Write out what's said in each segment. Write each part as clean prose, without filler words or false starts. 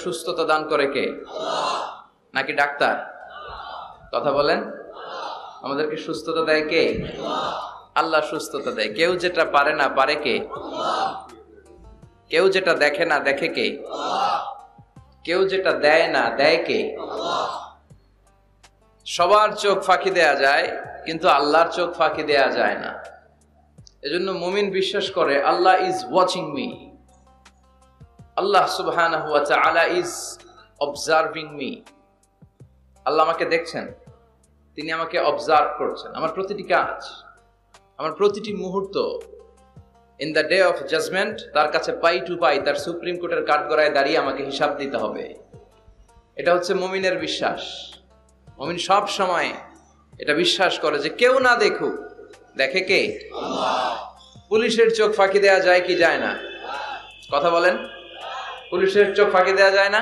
সুস্থতা দান করে কে? নাকি ডাক্তার? কথা বলেন। আমাদেরকে সুস্থতা দেয় কে? আল্লাহ সুস্থতা দেয়। কেউ যেটা পারে না পারে কে? কেউ যেটা দেখে না দেখে কে? কেউ যেটা দেয় না দেয় কে? সবার চোখ ফাঁকি দেয়া যায়, কিন্তু আল্লাহর চোখ ফাঁকি দেয়া যায় না। এজন্য মুমিন বিশ্বাস করে আল্লাহ ইজ ওয়াচিং মি, আল্লাহ সুবহানাহু ওয়া তাআলা ইজ অবজার্ভিং মি। আল্লাহ আমাকে দেখছেন, তিনি আমাকে অবজার্ভ করছেন, আমার প্রতিটি কাজ, আমার প্রতিটি মুহূর্ত। In the day of judgement তার কাছে পাই টু পাই, তার সুপ্রিম কোর্টের কাঠগড়ায় দাঁড়িয়ে আমাকে হিসাব দিতে হবে। এটা হচ্ছে মুমিনের বিশ্বাস। মুমিন সব সময় এটা বিশ্বাস করে যে কেউ না দেখুক, দেখে কে? আল্লাহ। পুলিশের চোখ ফাঁকি দেয়া যায় কি যায় না? কথা বলেন। পুলিশের চোখ ফাঁকি দেয়া যায় না?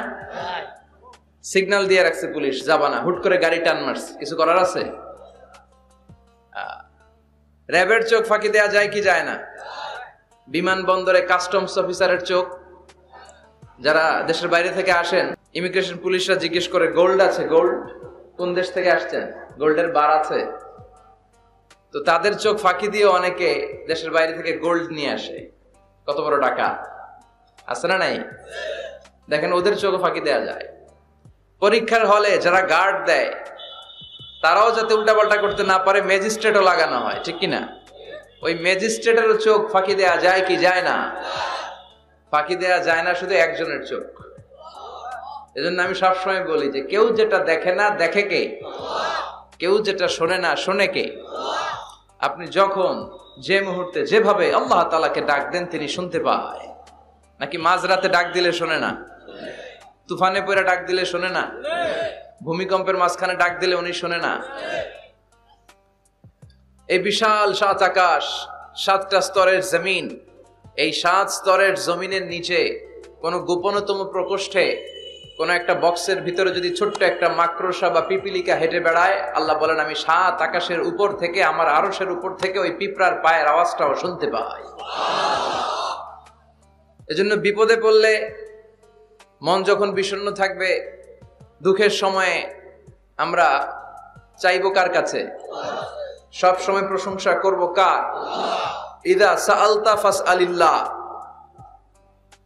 সিগন্যাল দিয়ে রাখছে পুলিশ, যাবা না, হুট করে গাড়ি টান মারছে, কিছু করার আছে? র্যাবের চোখ ফাঁকি দেয়া যায় কি যায় না? বিমানবন্দরে কাস্টমস অফিসারের চোখ, যারা দেশের বাইরে থেকে আসেন, ইমিগ্রেশন পুলিশরা জিজ্ঞেস করে গোল্ড আছে? গোল্ড কোন দেশ থেকে আসছেন? গোল্ডের বার আছে? তো তাদের চোখ ফাঁকি দিয়ে অনেকে দেশের বাইরে থেকে গোল্ড নিয়ে আসে। কত বড় টাকা আছে না নাই? দেখেন, ওদের চোখ ফাঁকি দেয়া যায়। পরীক্ষার হলে যারা গার্ড দেয়, তারাও যাতে উল্টাপাল্টা করতে না পারে ম্যাজিস্ট্রেটও লাগানো হয়, ঠিক কিনা? ওই ম্যাজিস্ট্রেটের চোখ ফাঁকি দেয়া যায় কি যায় না? ফাঁকি দেয়া যায় না শুধু একজনের চোখ। এজন্য আমি সবসময় বলি যে কেউ যেটা দেখে না দেখে কে? কেউ যেটা শোনে না শোনে কে? আপনি যখন যে মুহূর্তে যেভাবে আল্লাহ তাআলাকে ডাক দেন তিনি শুনতে পায়। নাকি মাঝরাতে ডাক দিলে শোনে না? তুফানে পড়ে ডাক দিলে শোনে না? ভূমিকম্পের মাঝখানে ডাক দিলে উনি শোনে না? এই বিশাল ৭ আকাশ, ৭টা স্তরের জমিন, এই ৭ স্তরের জমিনের নিচে কোন গোপনতম প্রকোষ্ঠে কোন একটা বক্সের ভিতরে যদি ছোট্ট একটা মাকড়সা বা পিপিলিকা হেঁটে বেড়ায়, আল্লাহ বলেন আমি ৭ আকাশের উপর থেকে, আমার আরশের উপর থেকে ওই পিঁপড়ার পায়ের আওয়াজটাও শুনতে পাই। এজন্য বিপদে পড়লে, মন যখন বিষণ্ণ থাকবে, দুঃখের সময়ে আমরা চাইবো কার কাছে? সব সময় প্রশংসা করব কার? ইদা সাআলতা ফাসআলিল্লাহ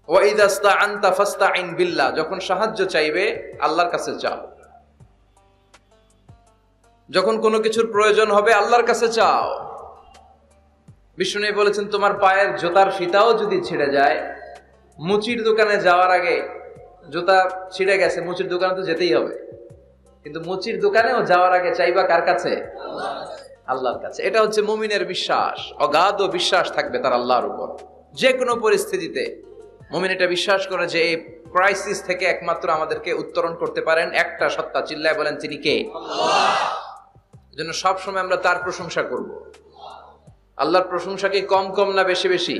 ওয়া ইদা ইসতাআনতা ফাসতাইন বিল্লাহ। যখন সাহায্য চাইবে আল্লাহর কাছে চাও, যখন কোনো কিছুর প্রয়োজন হবে আল্লাহর কাছে চাও। বিষ্ণু বলেছেন তোমার পায়ের জুতার ফিতাও যদি ছিঁড়ে যায়, মুচির দোকানে যাওয়ার আগে, জুতা ছিঁড়ে গেছে, মুচির দোকানে তো যেতেই হবে, কিন্তু মুচির দোকানেও যাওয়ার আগে চাইবা কার কাছে? আল্লাহর কাছে। এটা হচ্ছে মুমিনের বিশ্বাস। অগাধ বিশ্বাস থাকবে তার আল্লাহর উপর। যে কোনো পরিস্থিতিতে মুমিন এটা বিশ্বাস করে যে এই ক্রাইসিস থেকে একমাত্র আমাদেরকে উত্তরণ করতে পারেন একটা সত্তা। চিল্লায় বলেন তিনি কে? আল্লাহ। এজন্য সব সময় আমরা তার প্রশংসা করব। আল্লাহর প্রশংসা কি কম কম না বেশি বেশি?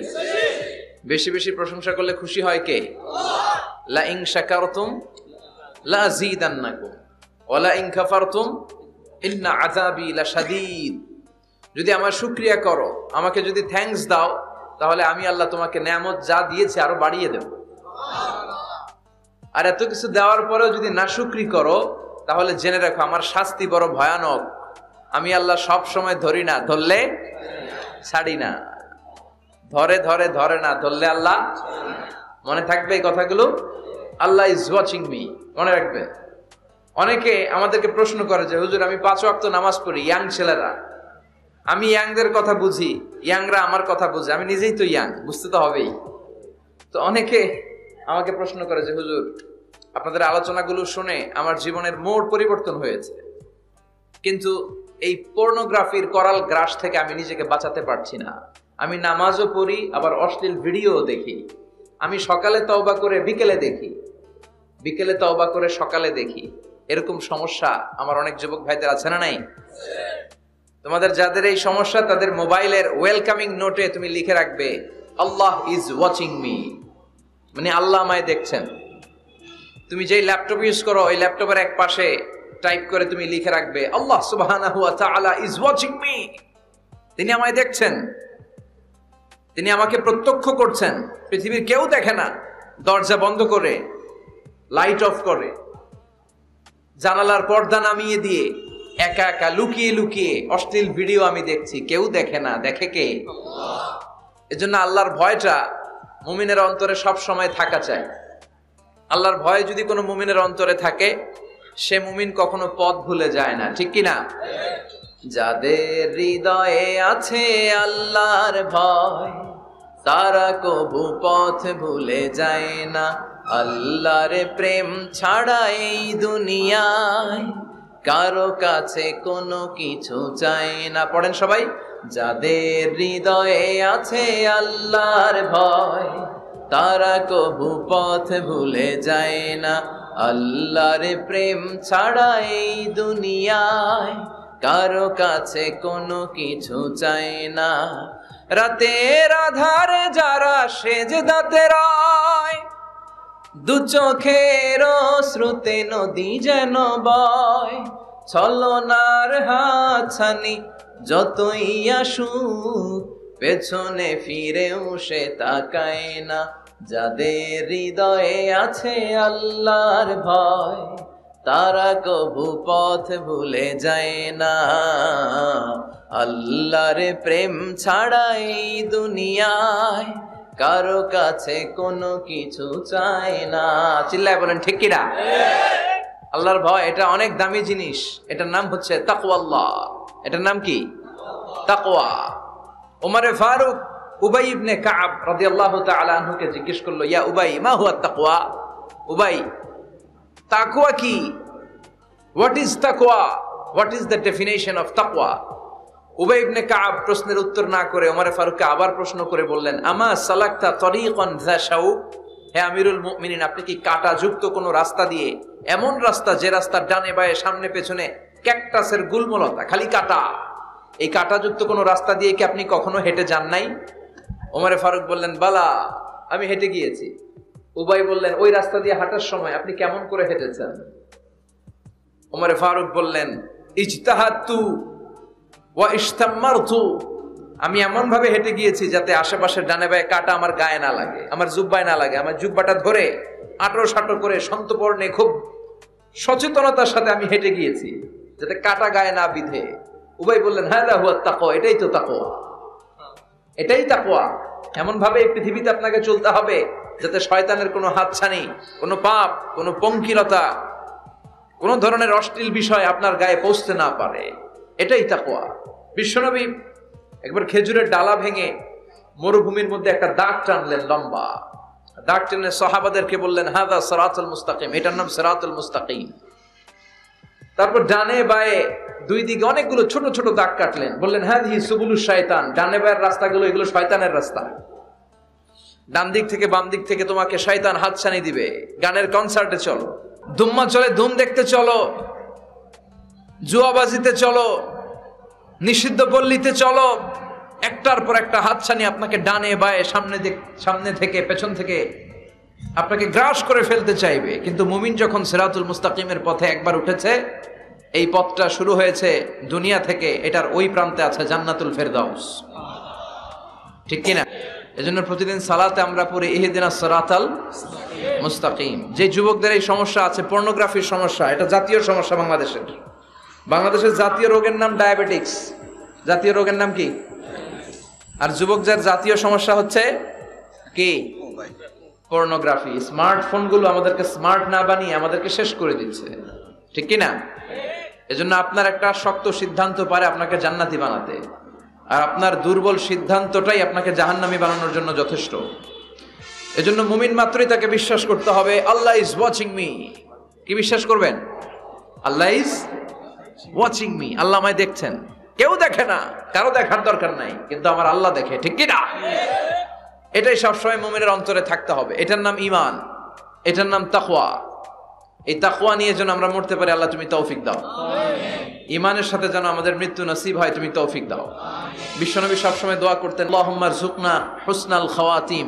বেশি বেশি প্রশংসা করলে খুশি হয় কে? আল্লাহ। লা ইন শাকারতুম লা আযীদান্নাকুম ওয়া লা ইন কাফারতুম ইন্না আযাবি লাশাদীদ। যদি আমার শুকরিয়া করো, আমাকে যদি থ্যাঙ্কস দাও, তাহলে আমি আল্লাহ তোমাকে নেয়ামত যা দিয়েছি আরো বাড়িয়ে দেব। আর এত কিছু দেওয়ার পরেও যদি নাশুকরি করো, তাহলে জেনে রাখো আমার শাস্তি বড় ভয়ানক। আমি আল্লাহ সব সময় ধরি না, ধরলে ছাড়ি না। ধরে ধরে ধরে না, ধরলে আল্লাহ। মনে থাকবে এই কথাগুলো? আল্লাহ ইজ ওয়াচিং মি, মনে রাখবে। অনেকে আমাদেরকে প্রশ্ন করে যে হুজুর আমি 5 ওয়াক্ত নামাজ পড়ি, ইয়াং ছেলেরা, আমি ইয়াংদের কথা বুঝি, ইয়াংরা আমার কথা বুঝে, আমি নিজেই তো ইয়াং, বুঝতে তো হবেই। তো অনেকে আমাকে প্রশ্ন করে যে হুজুর আপনাদের আলোচনাগুলো শুনে আমার জীবনের মোড় পরিবর্তন হয়েছে, কিন্তু এই পর্নোগ্রাফির করাল গ্রাস থেকে আমি নিজেকে বাঁচাতে পারছি না। আমি নামাজও পড়ি, আবার অশ্লীল ভিডিও দেখি। আমি সকালে তওবা করে বিকেলে দেখি, বিকেলে তওবা করে সকালে দেখি। এরকম সমস্যা আমার অনেক যুবক ভাইদের আছে না নাই? তোমাদের যাদের এই সমস্যা, তাদের মোবাইলের ওয়েলকামিং নোটে তুমি লিখে রাখবে আল্লাহ ইজ ওয়াচিং মি, মানে আল্লাহ আমায় দেখছেন। তুমি যেই ল্যাপটপ ইউজ করো, ওই ল্যাপটপের এক পাশে টাইপ করে তুমি লিখে রাখবে আল্লাহ সুবহানাহু ওয়া তাআলা ইজ ওয়াচিং মি, তিনি আমায় দেখছেন। তিনি আমাকে প্রত্যক্ষ করছেন, পৃথিবীর কেউ দেখে না। দরজা বন্ধ করে, লাইট অফ করে, জানালার পর্দা নামিয়ে দিয়ে একা একা লুকিয়ে লুকিয়ে অশ্লীল ভিডিও আমি দেখছি, কেউ দেখে না, দেখে কে? এজন্য আল্লাহর ভয়টা মুমিনের অন্তরে সব সময় থাকা চাই। আল্লাহর ভয় যদি কোনো মুমিনের অন্তরে থাকে, সে মুমিন কখনো পথ ভুলে যায় না, ঠিক কি না? যাদের হৃদয়ে আছে আল্লাহর ভয়, তারা কবু পথ ভুলে যায় না। আল্লাহর প্রেম ছাড়া এই দুনিয়ায় কারো কাছে কোনো কিছু চাই না। পড়েন সবাই। যাদের হৃদয়ে আছে আল্লাহর ভয়, তারা কবু পথ ভুলে যায় না। আল্লাহর প্রেম ছাড়া এই দুনিয়ায় কারো কাছে কোনো কিছু চাই না। রাতের আধারে যারা সেজদাতে রয়, দু চোখের শ্রুতে নদী যেন বয়। ছলনার হাতছানি যতই আসুক, পেছনে ফিরেও সে তাকায় না। যাদের হৃদয়ে আছে আল্লাহর ভয়, তারা কবু পথ ভুলে যায় না। আল্লাহর প্রেম ছাড়া এই দুনিয়ায় কারো কাছে কোনো কিছু চাই না। চিল্লায় বলেন ঠিক কিনা? আল্লাহর ভয় এটা অনেক দামি জিনিস। এটার নাম হচ্ছে তাকওয়াল্লাহ। এটার নাম কি? তাকওয়া। ওমরে ফারুক উবাই ইবনে কাব রাদিয়াল্লাহু তাআলা আনহুকে জিজ্ঞেস করলো, ইয়া উবাই, মা হুয়া তাকওয়া? উবাই, তাকওয়া কি? হোয়াট ইজ তাকওয়া? What is the definition of তাকওয়া? উবাই ইবনে কাব প্রশ্নের উত্তর না করে ওমরে ফারুককে আবার প্রশ্ন করে বললেন, আমা সালাকতা তরিকান যা শাউক? হে আমিরুল মুমিনিন, আপনি কি কাঁটাযুক্ত কোনো রাস্তা দিয়ে, এমন রাস্তা যে রাস্তার ডানে বায়ে সামনে পেছনে ক্যাকটাসের গুল্মলতা, খালি কাঁটা, এই কাঁটাযুক্ত কোনো রাস্তা দিয়ে কি আপনি কখনো হেঁটে যান নাই? ওমরে ফারুক বললেন, বালা, আমি হেঁটে গিয়েছি। উবাই বললেন, ওই রাস্তা দিয়ে হাঁটার সময় আপনি কেমন করে হেঁটেছেন? ওমরে ফারুক বললেন, ইজতাহাদতু ওয়া ইশতাম্মারতু, আমি এমন ভাবে হেঁটে গিয়েছি যাতে আশেপাশের ডানে বায়ে কাঁটা আমার গায়ে না লাগে, আমার জুব্বায় না লাগে। আমার জুব্বাটা ধরে আঁটো সাঁটো করে সন্তপর্ণে খুব সচেতনতার সাথে আমি হেঁটে গিয়েছি যাতে কাঁটা গায়ে না বিধে। উবাই বললেন, হাযা হুয়া তাকওয়া, এটাই তো তাকওয়া, এটাই তাকওয়া। এমন ভাবে এই পৃথিবীতে আপনাকে চলতে হবে যাতে শয়তানের কোনো হাতছানি, কোনো পাপ, কোনো পঙ্কিলতা, কোন ধরনের অশ্লীল বিষয় আপনার গায়ে পৌঁছতে না পারে। এটাই তাকওয়া। বিশ্বনবী একবার খেজুরের ডালা ভেঙে মরুভূমির মধ্যে একটা দাগ টানলেন, লম্বা দাগ টেনে সাহাবাদেরকে বললেন, হাযা সিরাতুল মুস্তাকিম, এটার নাম সিরাতুল মুস্তাকিম। তারপর ডানে বায়ে দুই দিকে অনেকগুলো ছোট ছোট দাগ কাটলেন, বললেন, হাযিহি সুবুলুশ শায়তান, ডানে বায়ের রাস্তাগুলো এগুলো শয়তানের রাস্তা। ডান দিক থেকে বাম দিক থেকে তোমাকে শয়তান হাতছানি দিবে। গানের কনসার্টে চলো, দুম্মা চলে ধুম দেখতে চলো, জুয়াবাজিতে চলো, নিষিদ্ধ পল্লীতে চলো, একটার পর একটা হাতছানি আপনাকে ডানে বায়ে সামনে থেকে পেছন থেকে আপনাকে গ্রাস করে ফেলতে চাইবে। কিন্তু মুমিন যখন সিরাতুল মুস্তাকিমের পথে একবার উঠেছে, এই পথটা শুরু হয়েছে দুনিয়া থেকে, এটার ওই প্রান্তে আছে জান্নাতুল ফেরদাউস, ঠিক কিনা? এজন্য প্রতিদিন সালাতে আমরা পড়ি ইহদিনাস সিরাতাল মুস্তাকিম। যে যুবকদের এই সমস্যা আছে, পর্নোগ্রাফির সমস্যা, এটা জাতীয় সমস্যা বাংলাদেশের জাতীয় রোগের নাম ডায়াবেটিক্স। জাতীয় রোগের নাম কি? আর যুবকদের জাতীয় সমস্যা হচ্ছে কি? পর্নোগ্রাফি। স্মার্টফোনগুলো আমাদেরকে স্মার্ট না বানিয়ে আমাদেরকে শেষ করে দিচ্ছে, ঠিক কি না? এজন্য আপনার একটা শক্ত সিদ্ধান্ত পারে আপনাকে জান্নাতি বানাতে, আর আপনার দুর্বল সিদ্ধান্তটাই আপনাকে জাহান্নামী বানানোর জন্য যথেষ্ট। এজন্য মুমিন মাত্রই তাকে বিশ্বাস করতে হবে, আল্লাহ ইজ ওয়াচিং মি। কি বিশ্বাস করবেন? আল্লাহ ইজ ওয়াচিং মি, আল্লাহ আমায় দেখছেন। কেউ দেখে না, কারো দেখার দরকার নাই, কিন্তু আমার আল্লাহ দেখে, ঠিক কি না? এটাই সবসময় মুমিনের অন্তরে থাকতে হবে। এটার নাম ঈমান, এটার নাম তাকওয়া। এই তাকওয়া নিয়ে যেন আমরা মরতে পারি, আল্লাহ তুমি তৌফিক দাও। ঈমানের সাথে যেন আমাদের মৃত্যু নসিব হয়, তুমি তৌফিক দাও। বিশ্বনবী সবসময় দোয়া করতেন, আল্লাহুম্মা রযুকনা হুসনাল খাওয়াতিম,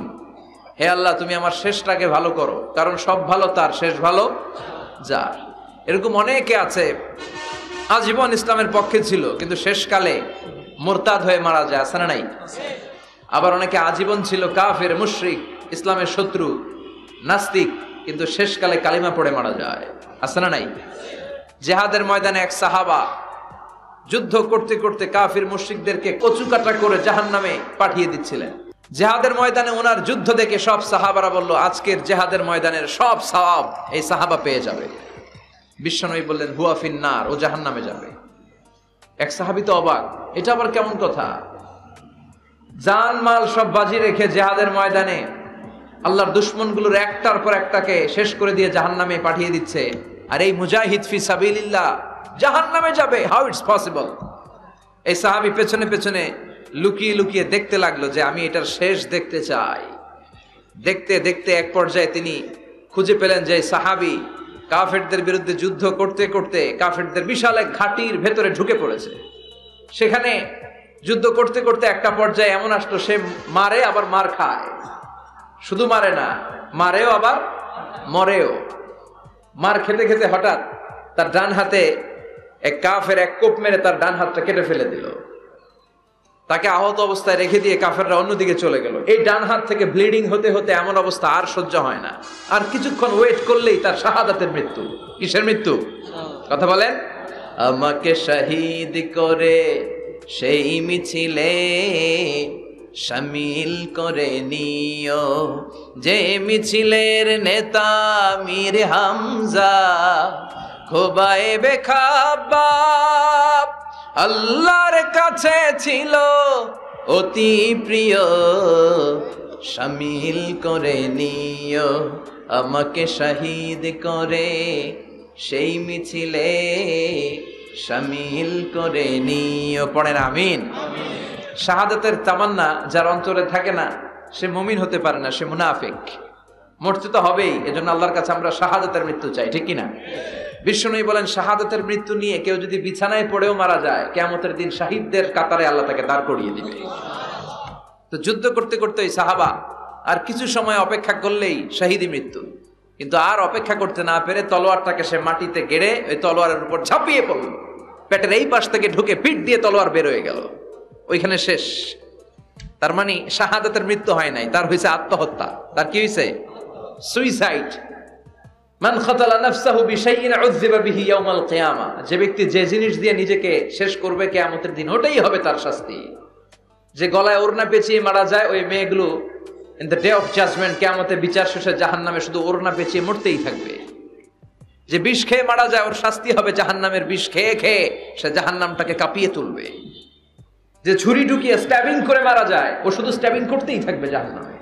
হে আল্লাহ তুমি আমার শেষটাকে ভালো করো, কারণ সব ভালো তার, শেষ ভালো যার। এরকম অনেকে আছে আজীবন ইসলামের পক্ষে ছিল, কিন্তু শেষকালে মুরতাদ হয়ে মারা যায়, আছে না নাই? আবার অনেকে আজীবন ছিল কাফের, মুশরিক, ইসলামের শত্রু, নাস্তিক, কিন্তু শেষকালে কালিমা পড়ে মারা যায়। আছে না নাই? জিহাদের ময়দানে এক সাহাবা যুদ্ধ করতে করতে কাফির মুশরিকদেরকে কচুকাটা করে জাহান্নামে পাঠিয়ে দিচ্ছিলেন। জিহাদের ময়দানে ওনার যুদ্ধ দেখে সব সাহাবারা বলল, আজকের জিহাদের ময়দানের সব সওয়াব এই সাহাবা পেয়ে যাবে। বিশ্বনবী বললেন, হুয়া ফিন্নার, ও জাহান্নামে যাবে। এক সাহাবী তো অবাক, এটা আবার কেমন কথা? জান মাল সব বাজি রেখে জিহাদের ময়দানে আল্লাহর দুশমনগুলোর একটার পর একটাকে শেষ করে দিয়ে জাহান্নামে পাঠিয়ে দিচ্ছে, আর এই মুজাহিদ ফি সাবিলিল্লাহ জাহান্নামে যাবে? How it's possible? এই সাহাবী পেছনে পেছনে লুকিয়ে লুকিয়ে দেখতে লাগলো যে আমি এটার শেষ দেখতে চাই। দেখতে দেখতে এক পর্যায়ে তিনি খুঁজে পেলেন যে সাহাবী কাফেরদের বিরুদ্ধে যুদ্ধ করতে করতে কাফেরদের বিশাল এক ঘাটির ভেতরে ঢুকে পড়েছে। সেখানে যুদ্ধ করতে করতে একটা পর্যায়ে এমন আসলো, সে মারে আবার মার খায়। শুধু মারে না, মারেও আবার মরেও। মার খেতে খেতে হঠাৎ তার ডান হাতে এক কাফের এক কোপ মেরে তার ডান হাতটা কেটে ফেলে দিল। তাকে আহত অবস্থায় রেখে দিয়ে কাফেররা অন্যদিকে চলে গেল। এই ডান হাত থেকে ব্লিডিং হতে হতে এমন অবস্থা আর সহ্য হয় না। আর কিছুক্ষণ ওয়েট করলেই তার শাহাদাতের মৃত্যু। কিসের মৃত্যু? কথা বলেন। আমাকে শহীদ করে সেই মিছিলে শামিল করে নিও, যে মিছিলের নেতা মীর হামজা খোবায়েবে খাব্বাব আল্লাহর কাছে ছিল অতি প্রিয়, শামিল করে নিও আমাকে শহীদ করে সেই মিছিলে শামিল করে নিও। পড়েন আমিন। শাহাদাতের তামান্না যার অন্তরে থাকে না সে মুমিন হতে পারে না, সে মুনাফিক। মরতে তো হবেই, এজন্য আল্লাহর কাছে আমরা শাহাদাতের মৃত্যু চাই, ঠিক কিনা? বিশ্বনবী বলেন, শাহাদাতের মৃত্যু নিয়ে কেউ যদি বিছানায় পড়েও মারা যায়, কিয়ামতের দিন শহীদদের কাতারে আল্লাহ তাকে দাঁড় করিয়ে দিবে। তো যুদ্ধ করতে করতে ওই সাহাবা আর কিছু সময় অপেক্ষা করলেই শহীদি মৃত্যু। কিন্তু আর অপেক্ষা করতে না পেরে তলোয়ারটাকে সে মাটিতে গেড়ে ওই তলোয়ারের উপর ঝাঁপিয়ে পড়ল। পেটের এই পাশ থেকে ঢুকে পিঠ দিয়ে তলোয়ার বের হয়ে গেল, ওইখানে শেষ। তার মানে শাহাদাতের মৃত্যু হয় নাই, তার হয়েছে আত্মহত্যা। তার কি হয়েছে? সুইসাইড। মান খাতালা নাফসাহু বিশাইইন উযযিবা বিহি ইয়াউমাল কিয়ামা। যে ব্যক্তি যে জিনিস দিয়ে নিজেকে শেষ করবে কিয়ামতের দিন, ওটাই হবে তার শাস্তি। যে গলায় ওড়না পেঁচিয়ে মারা যায়, ওই মেয়েগুলো in the day of judgement, কিয়ামতের বিচার শেষে জাহান্নামে শুধু ওড়না পেঁচিয়ে মরতেই থাকবে। যে বিষ খেয়ে মারা যায়, ওর শাস্তি হবে জাহান্নামের বিষ খেয়ে খেয়ে সে জাহান্নামটাকে কাঁপিয়ে তুলবে। যে ছুরি ঢুকিয়ে স্ট্যাবিং করে মারা যায়, ও শুধু স্ট্যাবিং করতেই থাকবে জাহান্নামে।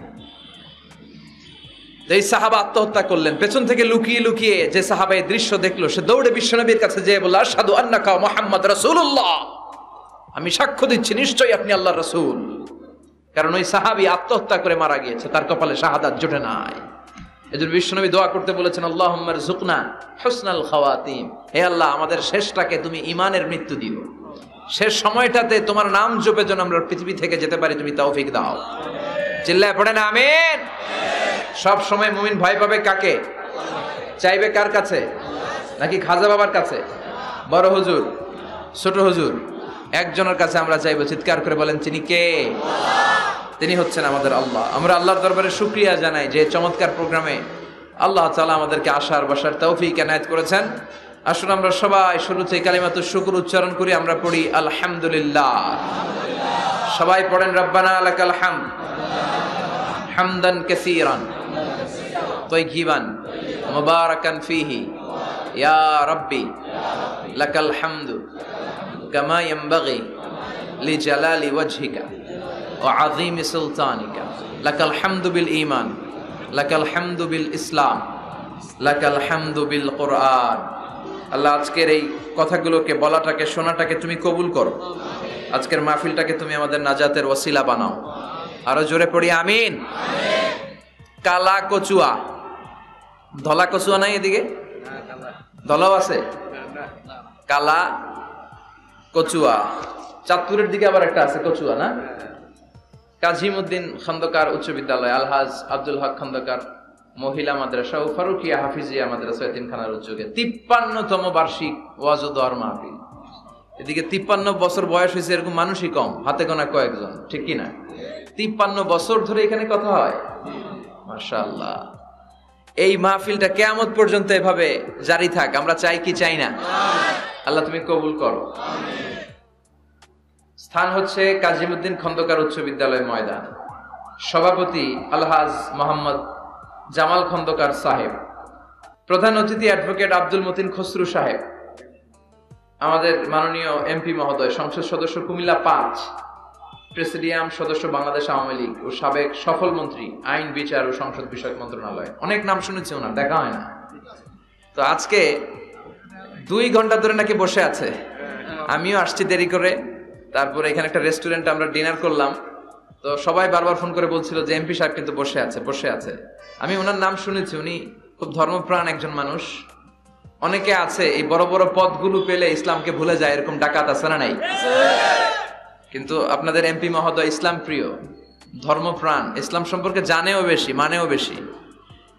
এই সাহাবা আত্মহত্যা করলেন। পেছন থেকে লুকিয়ে লুকিয়ে যে সাহাবা এই দৃশ্য দেখলো, সে দৌড়ে বিশ্বনবীর কাছে যেয়ে বলল, আশহাদু আন্নাকা মুহাম্মদ রাসূলুল্লাহ, আমি সাক্ষ্য দিচ্ছি নিশ্চয়ই আপনি আল্লাহর রাসূল। কারণ ওই সাহাবী আত্মহত্যা করে মারা গিয়েছে, তার কপালে শাহাদাত জুটে নাই। এজন্য বিশ্বনবী দোয়া করতে বলেছেন, আল্লাহুম্মা রযুকনা হুসনাল খাওয়াতিম, হে আল্লাহ আমাদের শেষটাকে তুমি ঈমানের মৃত্যু দিও, শেষ সময়টাতে তোমার নাম জপে যেন আমরা পৃথিবী থেকে যেতে পারি, তুমি তৌফিক দাও। চিল্লায় পড়েন আমিন। সব সময় মুমিন ভয় পাবে কাকে? চাইবে কার কাছে? নাকি খাজা বাবার কাছে, বড় হুজুর, ছোট হুজুর? একজনের কাছে আমরা চাইবো। চিৎকার করে বলেন, তিনি কে? তিনি হচ্ছেন আমাদের আল্লাহ। আমরা আল্লাহর দরবারে শুকরিয়া জানাই যে চমৎকার প্রোগ্রামে আল্লাহ তাআলা আমাদেরকে আসার বসার তৌফিক এনায়েত করেছেন। আসুন আমরা সবাই শুরুতে কালিমাতুশ শুকর উচ্চারণ করি। আমরা পড়ি আলহামদুলিল্লাহ। সবাই পড়েন, রব্বানা লাকাল হামদ হামদান কাসীরান তাইয়িবান মুবারাকান ফীহি ইয়া রাব্বি লাকাল হামদু কামা ইয়ানবাগি লিজালালি ওয়াজহিকা ওয়া আযীমি সুলতানিকা লাকাল হামদু বিল ঈমান লাকাল হামদু বিল ইসলাম লাকাল হামদু বিল কুরআন। আল্লাহ আজকের এই কথাগুলোকে, বলাটাকে, শোনাটাকে তুমি কবুল করো। আজকের মাহফিলটাকে তুমি আমাদের নাজাতের ওসিলা বানাও। আরো জোরে পড়ি আমিন। কালা কচুয়া, ধলা কচুয়া নাই এদিকে? ধলাও আছে? কালা কচুয়া। চাঁদপুরের দিকে আবার একটা আছে কচুয়া, না? কাজীমউদ্দিন খন্দকার উচ্চ বিদ্যালয়, আলহাজ আব্দুল হক খন্দকার মহিলা মাদ্রাসা ও ফারুকিয়া হাফিজিয়া মাদ্রাসা এতিমখানার উদ্যোগে 53তম বার্ষিক ওয়াজ ও দোয়ার মাহফিল। এদিকে 53 বছর বয়স হয়েছে এরকম মানুষই কম, হাতে গোনা কয়েকজন, ঠিক কিনা? 53 বছর ধরে এখানে কথা হয়। মাশাআল্লাহ। এই মাহফিলটা কিয়ামত পর্যন্ত এভাবে জারি থাক, আমরা চাই কি চাই না? আল্লাহ তুমি কবুল করো। স্থান হচ্ছে কাজীমউদ্দিন খন্দকার উচ্চ বিদ্যালয় ময়দান। সভাপতি আলহাজ মোহাম্মদ জামাল খন্দকার সাহেব। প্রধান অতিথি অ্যাডভোকেট আব্দুল মতিন খসরু সাহেব। আমাদের মাননীয় এমপি মহোদয়, সংসদ সদস্য কুমিল্লা 5, প্রেসিডিয়াম সদস্য বাংলাদেশ আওয়ামী লীগ ও সাবেক সফল মন্ত্রী আইন, বিচার ও সংসদ বিষয়ক মন্ত্রণালয়। অনেক নাম শুনেছি ওনার, দেখা হয় না। তো আজকে 2 ঘন্টা ধরে নাকি বসে আছে। আমিও আসছি দেরি করে। তারপরে এখানে একটা রেস্টুরেন্টে আমরা ডিনার করলাম। তো সবাই বারবার ফোন করে বলছিল যে এমপি সাহেব কিন্তু বসে আছে। আমি ওনার নাম শুনেছি, উনি খুব ধর্মপ্রাণ একজন মানুষ। অনেকে আছে এই বড় বড় পদগুলো পেলে ইসলামকে ভুলে যায়, এরকম ডাকাত আছে না নাই? কিন্তু আপনাদের এমপি মহোদয় ইসলাম প্রিয়, ধর্মপ্রাণ, ইসলাম সম্পর্কে জানেও বেশি, মানেও বেশি,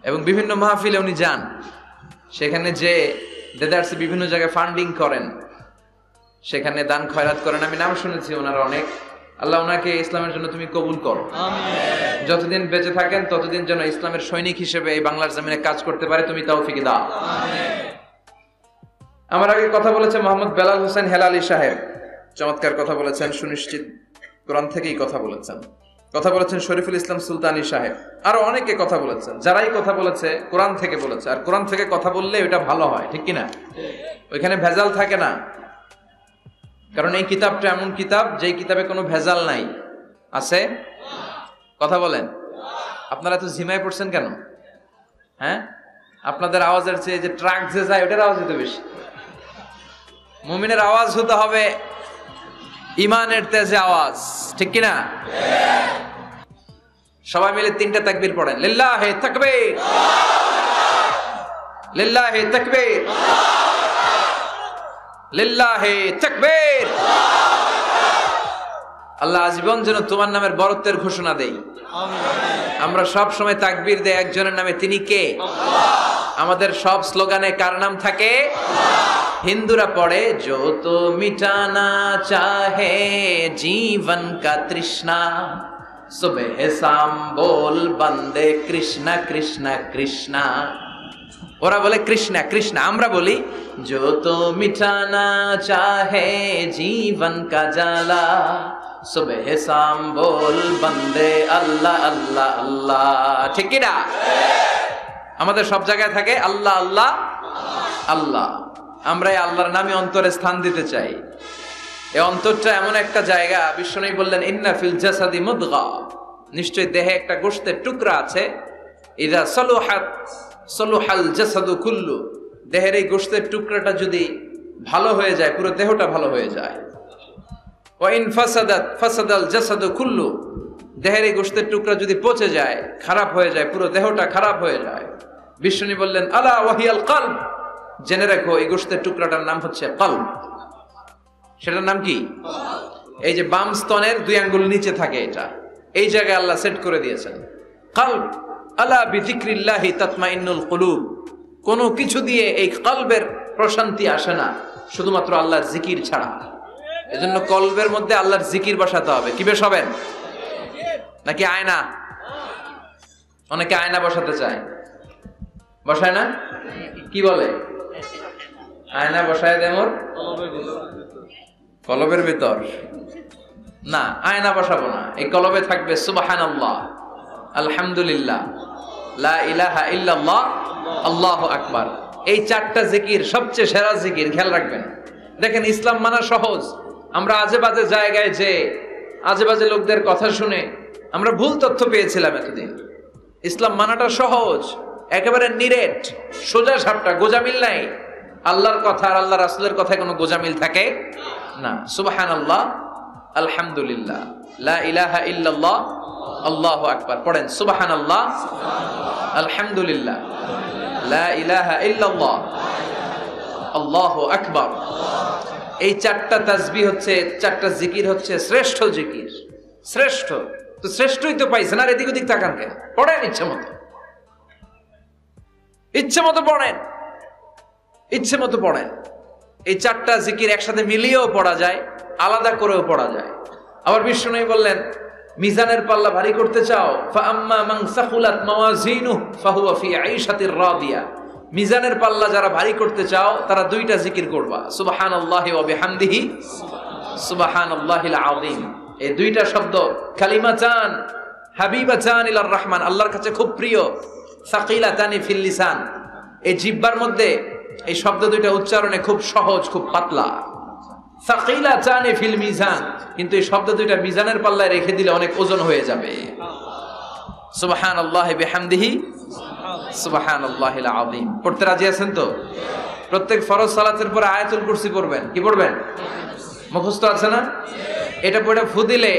এবং বিভিন্ন মাহফিলে উনি যান। সেখানে যে দেদারসে বিভিন্ন জায়গায় ফান্ডিং করেন, সেখানে দান খয়রাত করেন। আমি নাম শুনেছি ওনার অনেক। আল্লাহ ওনাকে ইসলামের জন্য তুমি কবুল করো। যতদিন বেঁচে থাকেন ততদিন যেন ইসলামের সৈনিক হিসেবে এই বাংলার জমিনে কাজ করতে পারে, তুমি তৌফিক দাও। আমার আগে কথা বলেছে মোহাম্মদ বেলাল হোসেন হেলালি সাহেব, চমৎকার কথা বলেছেন, সুনিশ্চিত কোরআন থেকেই কথা বলেছেন। কথা বলেছেন শরীফুল ইসলাম সুলতানি সাহেব। আরো অনেকে কথা বলেছেন। যারাই কথা বলেছে কোরআন থেকে বলেছে, আর কোরআন থেকে কথা বললে ওটা ভালো হয়, ঠিক কিনা? ওইখানে ভেজাল থাকে না, কারণ এই কিতাবটা এমন কিতাব যেই কিতাবে কোনো ভেজাল নাই। আছে? কথা বলেন। আপনারা তো ঝিমায় পড়ছেন কেন? হ্যাঁ, আপনাদের আওয়াজের চেয়ে যে ট্রাক যে যায় ওটার আওয়াজ হতে বেশি। মুমিনের আওয়াজ হতে হবে ইমানের তেজে আওয়াজ, ঠিক কিনা? সবাই মিলে 3টা তাকবীর পড়েন। লিল্লাহি তাকবীর, লিল্লাহি তাকবীর, লিল্লাহি তাকবীর। আল্লাহ আজীবন যেন তোমার নামের বরত্বের ঘোষণা দেই। আমরা সব সময় তাকবীর দেই একজনের নামে, তিনি কে? আমাদের সব স্লোগানে কার নাম থাকে? হিন্দুরা পড়ে जो तो मिटाना चाहे जीवन का तृष्णा सुबह शाम बोल बंदे कृष्णा कृष्णा कृष्णा। ওরা বলে কৃষ্ণা কৃষ্ণা, আমরা বলি जो तो मिटाना चाहे जीवन का जाला सुबह शाम बोल बंदे अल्लाह अल्लाह अल्लाह। ঠিক কি না? আমাদের সব জায়গায় থাকে আল্লাহ আল্লাহ আল্লাহ। আমরা এই আল্লাহর নামে অন্তরে স্থান দিতে চাই। এই অন্তরটা এমন একটা জায়গা, বিশ্বনবী বললেন ইন্না ফিল জাসাদি মুদগা, নিশ্চয় দেহে একটা গোশতের টুকরা আছে, ইযা সালুহাত সালুহাল জাসাদু কুল্লু, দেহের এই গোশতের টুকরাটা যদি ভালো হয়ে যায় পুরো দেহটা ভালো হয়ে যায়। ওয়া ইন ফাসাদাত ফাসাদাল জাসাদু কুল্লু, দেহের এই গোশতের টুকরা যদি পচে যায়, খারাপ হয়ে যায়, পুরো দেহটা খারাপ হয়ে যায়। বিশ্বনবী বললেন আলা ওয়াহিয়াল কলব, জেনে রাখো এই গোশতের টুকরাটার নাম হচ্ছে কলব। সেটার নাম কি? এই যে বাম স্তনের 2 আঙ্গুল নিচে থাকে, এটা এই জায়গায় আল্লাহ সেট করে দিয়েছেন কলব। আলা বিযিকরিল্লাহি তাতমাইন্নুল কুলুব, কোনো কিছু দিয়ে এই কলবের প্রশান্তি আসে না শুধুমাত্র আল্লাহর জিকির ছাড়া। এজন্য কলবের মধ্যে আল্লাহর জিকির বসাতে হবে। কি বসাবেন? নাকি আয়না? অনেকে আয়না বসাতে চায়, বসায় না? কি বলে? আয়না বসায় দেয় মোর কলবের ভিতর। না, আয়না বসাবো না, এই কলবে থাকবে সুবহানাল্লাহ, আলহামদুলিল্লাহ, লা ইলাহা ইল্লাল্লাহ, আল্লাহু আকবার। এই 4টা জিকির সবচেয়ে সেরা জিকির, খেয়াল রাখবেন। দেখেন ইসলাম মানা সহজ। আমরা আজে বাজে জায়গায় যে আজে বাজে লোকদের কথা শুনে আমরা ভুল তথ্য পেয়েছিলাম এতদিন। ইসলাম মানাটা সহজ, একেবারে নিরেট, সোজা সাপটা, গোজামিল নাই। আল্লাহর কথা আর আল্লাহ রাসূলের কথায় কোনো গোজামিল থাকে না। সুবহানাল্লাহ, আলহামদুলিল্লাহ, লা ইলাহা ইল্লাল্লাহ, আল্লাহু আকবার। পড়েন সুবহানাল্লাহ, আলহামদুলিল্লাহ, লা ইলাহা ইল্লাল্লাহ, আল্লাহু আকবার। এই 4টা তাসবিহ হচ্ছে, 4টা জিকির হচ্ছে শ্রেষ্ঠ জিকির। শ্রেষ্ঠ তো শ্রেষ্ঠই তো পাইছেন, আর এদিক ওদিক তাকান কেন? পড়েন ইচ্ছে মতো, ইচ্ছে মতো পড়েন, ইচ্ছে মতো পড়েন। এই 4টা জিকির একসাথে মিলিয়েও পড়া যায়, আলাদা করেও পড়া যায়। আবার বিষ্ণু বললেন মিজানের পাল্লা ভারী করতে চাও, ফাআম্মা মান সাকুলাত মাওয়াজিনুহু ফাহুয়া ফি আইশাতির রাদিয়া। মিজানের পাল্লা যারা ভারী করতে চাও তারা দুইটা জিকির করবা, সুবহানাল্লাহি ওয়া বিহামদিহি সুবহানাল্লাহিল আযীম। এই দুইটা শব্দ কালিমাতান হাবিবাতান ইলার রহমান, আল্লাহর কাছে খুব প্রিয়, সাকিলাতানি ফিল লিসান। এই জিহ্বার মধ্যে এই শব্দ দুইটা উচ্চারণে খুব সহজ, খুব পাতলা। সাকিলাতানি ফিল মিজান, কিন্তু এই শব্দ দুইটা মিজানের পাল্লায় রেখে দিলে অনেক ওজন হয়ে যাবে। সুবহানাল্লাহি বিহামদিহি সুবহানাল্লাহিল আযীম। পড়তে রাজি আছেন তো? প্রত্যেক ফরজ সালাতের পরে আয়াতুল কুরসি পড়বেন। কি পড়বেন? মুখস্থ আছে না? এটা পড়ে ফু দিলে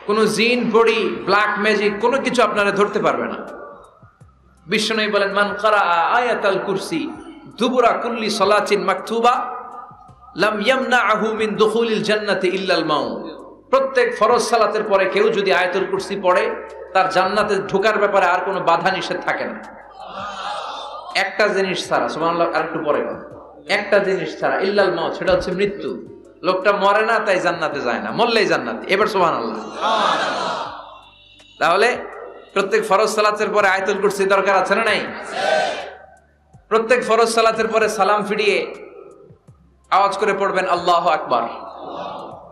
কোনো জিন পড়ি ব্ল্যাক ম্যাজিক কোনো কিছু আপনারা ধরতে পারবে না। বিশ্বনবী বলেন, মান ক্বারা আয়াতাল কুরসি দুবুরা কুল্লি সালাতিন মাকতুবা লাম ইয়ামনাহু মিন দুখুলিল জান্নাতি ইল্লাল মাউত। প্রত্যেক ফরজ সালাতের পরে কেউ যদি আয়াতুল কুরসি পড়ে তার জান্নাতে ঢোকার ব্যাপারে আর কোনো বাধা নিষেধ থাকে না। একটা জিনিস ছাড়া, সুবহানাল্লাহ, আরেকটু পরে বল, একটা জিনিস ছাড়া, ইল্লাল মাউত, সেটা হচ্ছে মৃত্যু। লোকটা মরে না তাই জান্নাতে যায় না, মরলেই জান্নাতে। এবার সুবহানাল্লাহ। তাহলে প্রত্যেক ফরজ সালাতের পরে আয়াতুল কুরসি দরকার আছে না নাই? প্রত্যেক ফরজ সালাতের পরে সালাম ফিরিয়ে আওয়াজ করে পড়বেন আল্লাহু আকবার।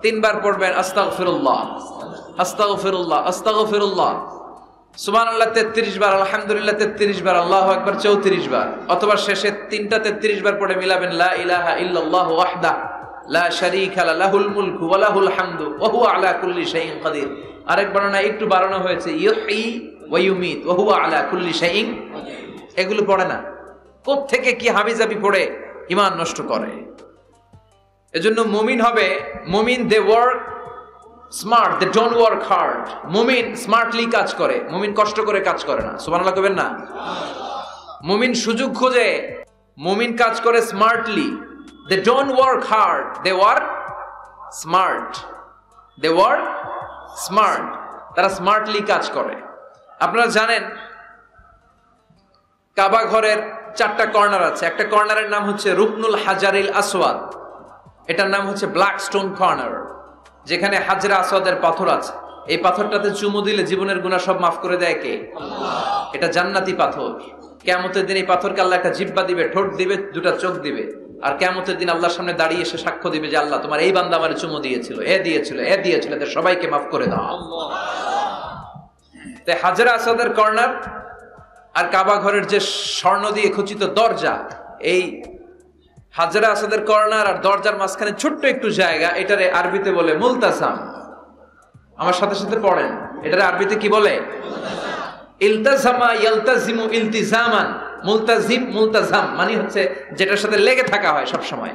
3 বার পড়বেন আস্তাগফিরুল্লাহ আস্তাগফিরুল্লাহ আস্তাগফিরুল্লাহ, সুবহানাল্লাহ 33 বার, আলহামদুলিল্লাহ 33 বার, আল্লাহু আকবার 34 বার, অথবা শেষে 3টা 33 বার পড়ে মিলাবেন লা ইলাহা ইল্লাল্লাহু ওয়াহদাহু লা শারীকা লাহুল মুলকু ওয়া লাহুল হামদু ওয়া হুয়া আলা কুল্লি শাইইন কাদির। আরেক বর্ণনা একটু বাড়ানো হয়েছে, ইউহয়ী ওয়া ইউমীত ওয়া হুয়া আলা কুল্লি শাইইন। এগুলো পড়ে না, কোত্থেকে কি হাবিজাবি পড়ে ঈমান নষ্ট করে। এজন্য মুমিন হবে, মুমিন they work smart, they don't work hard. মুমিন স্মার্টলি কাজ করে, মুমিন কষ্ট করে কাজ করে না। সুবহানাল্লাহ কইবেন না? মুমিন সুযোগ খোঁজে, মুমিন কাজ করে smartly. They don't work hard, they work smart. They work smart. তারা স্মার্টলি কাজ করে। আপনারা জানেন কাবা ঘরের 4টা কর্নার আছে। একটা কর্নারের নাম হচ্ছে রুকনুল হাজারিল আসওয়াদ, এটার নাম হচ্ছে ব্ল্যাক স্টোন কর্নার, যেখানে হাজরা আসওয়াদের পাথর আছে। এই পাথরটাতে চুমু দিলে জীবনের গুনাহ সব মাফ করে দেয় কে? এটা জান্নাতি পাথর। কিয়ামতের দিন এই পাথরকে আল্লাহ একটা জিহ্বা দিবে, ঠোঁট দিবে, 2টা চোখ দিবে, আর কিয়ামতের দিন আল্লাহর সামনে দাঁড়িয়ে এসে সাক্ষ্য দিবে যে আল্লাহ তোমার এই বান্দা আমারে চুমু দিয়েছিল, এ দিয়েছিল, এ দিয়েছিল, এদের সবাইকে মাফ করে দাও। তাই হাজরা আসওয়াদের কর্নার আর কাবা ঘরের যে স্বর্ণ দিয়ে খচিত দরজা, এই হাজরা আসওয়াদের কর্নার আর দরজার মাঝখানে ছোট্ট একটু জায়গা, এটারে আরবিতে বলে মুলতাসাম। আমার সাথে সাথে পড়েন, এটারে আরবিতে কি বলে? ইলতাজামা ইয়ালতাজিমু ইলতিজামান। মুলতাজিম মুলতাজাম মানে হচ্ছে যেটার সাথে লেগে থাকা হয় সব সময়।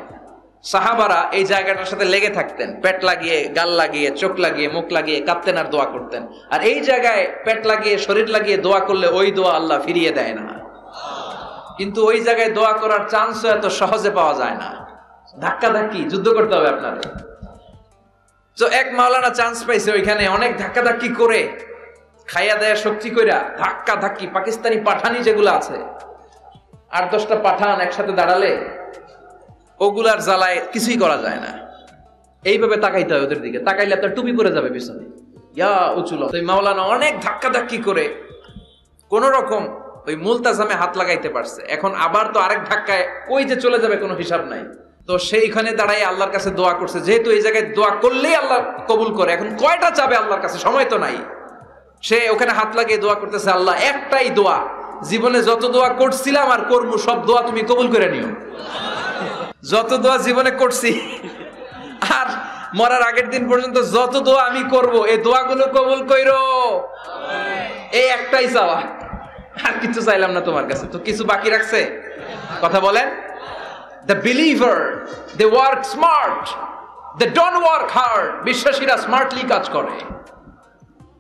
সাহাবারা এই জায়গাটার সাথে লেগে থাকতেন, পেট লাগিয়ে, গাল লাগিয়ে, চোখ লাগিয়ে, মুখ লাগিয়ে কাঁপতেন আর দোয়া করতেন। আর এই জায়গায় পেট লাগিয়ে, শরীর লাগিয়ে দোয়া করলে ওই দোয়া আল্লাহ ফিরিয়ে দেয় না। কিন্তু ওই জায়গায় দোয়া করার চান্সও এত সহজে পাওয়া যায় না, ধাক্কা ধাক্কি যুদ্ধ করতে হবে আপনাদের। তো এক মাওলানা চান্স পাইছে ওইখানে, অনেক ধাক্কা ধাক্কি করে, খাইয়া দেয়া শক্তি কইরা ধাক্কা ধাক্কি, পাকিস্তানি পাঠানি যেগুলো আছে, 8-10টা পাঠান একসাথে দাঁড়ালে ওগুলার জ্বালায় কিছুই করা যায় না। এইভাবে তাকাইতে হয় ওদের দিকে, তাকাইলে আপনার টুপি পরে যাবে পিছনে, ইয়া উঁচুল। তো মাওলানা অনেক ধাক্কা ধাক্কি করে কোন রকম ওই মুলতাজামে হাত লাগাইতে পারছে। এখন আবার তো আরেক ধাক্কায় ওই যে চলে যাবে, কোনো হিসাব নাই। তো সেইখানে দাঁড়াই আল্লাহর কাছে দোয়া করছে, যেহেতু এই জায়গায় দোয়া করলেই আল্লাহ কবুল করে, এখন কয়টা চাবে আল্লাহর কাছে, সময় তো নাই। সে ওখানে হাত লাগিয়ে দোয়া করতেছে, আল্লাহ একটাই দোয়া, জীবনে যত দোয়া করছিলাম আর করবো সব দোয়া তুমি কবুল করে নিও। যত দোয়া জীবনে করছি আর মরার আগের দিন পর্যন্ত যত দোয়া আমি করব, এই দোয়াগুলো কবুল কইরো, এই একটাই চাওয়া, আর কিছু চাইলাম না তোমার কাছে। তো কিছু বাকি রাখছে? কথা বলেন। The believer, they work smart, they don't work hard. বিশ্বাসীরা স্মার্টলি কাজ করে,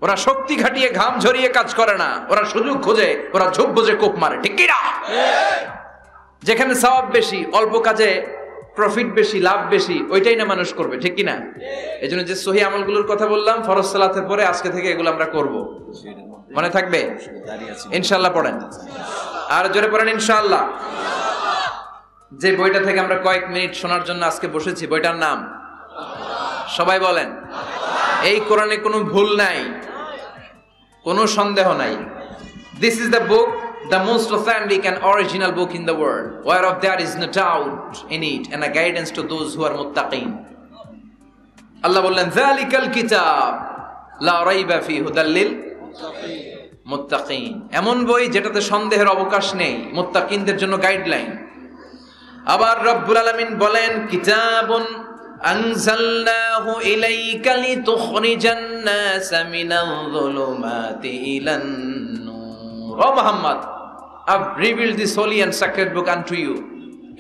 ওরা শক্তি খাটিয়ে ঘাম ঝরিয়ে কাজ করে না, ওরা সুযোগ খোঁজে, ওরা ঝোপ বোঝে কোপ মারে, ঠিক কি না? যেখানে সওয়াব বেশি, অল্প কাজে প্রফিট বেশি, লাভ বেশি, ওইটাই না মানুষ করবে, ঠিক কি না? এই জন্য যে সহি আমলগুলোর কথা বললাম ফরজ সালাতের পরে, আজকে থেকে এগুলো আমরা করব, মনে থাকবে ইনশাআল্লাহ। পড়েন আর জোরে পড়েন ইনশাআল্লাহ। যে বইটা থেকে আমরা কয়েক মিনিট শোনার জন্য আজকে বসেছি, বইটার নাম সবাই বলেন। এই কোরআনে কোনো ভুল নাই, কোনো সন্দেহ নাই। This is the book, the most authentic and original book in the world, whereof there is no doubt in it, and a guidance to those who are muttaqin. আল্লাহ বললেন যালিকাল কিতাব লা রাইবা ফীহি হুদাল লিল মুত্তাকিন, এমন বই যেটাতে সন্দেহের অবকাশ নেই, মুত্তাকিনদের জন্য গাইডলাইন। আবার রব্বুল আলামিন বলেন কিতাবুন আনজালনাহু ইলাইকা লিতুখরিজান নাসা মিনাল যুলুমাতি ইলান নূর। ও Muhammad, I've revealed this holy and sacred book unto you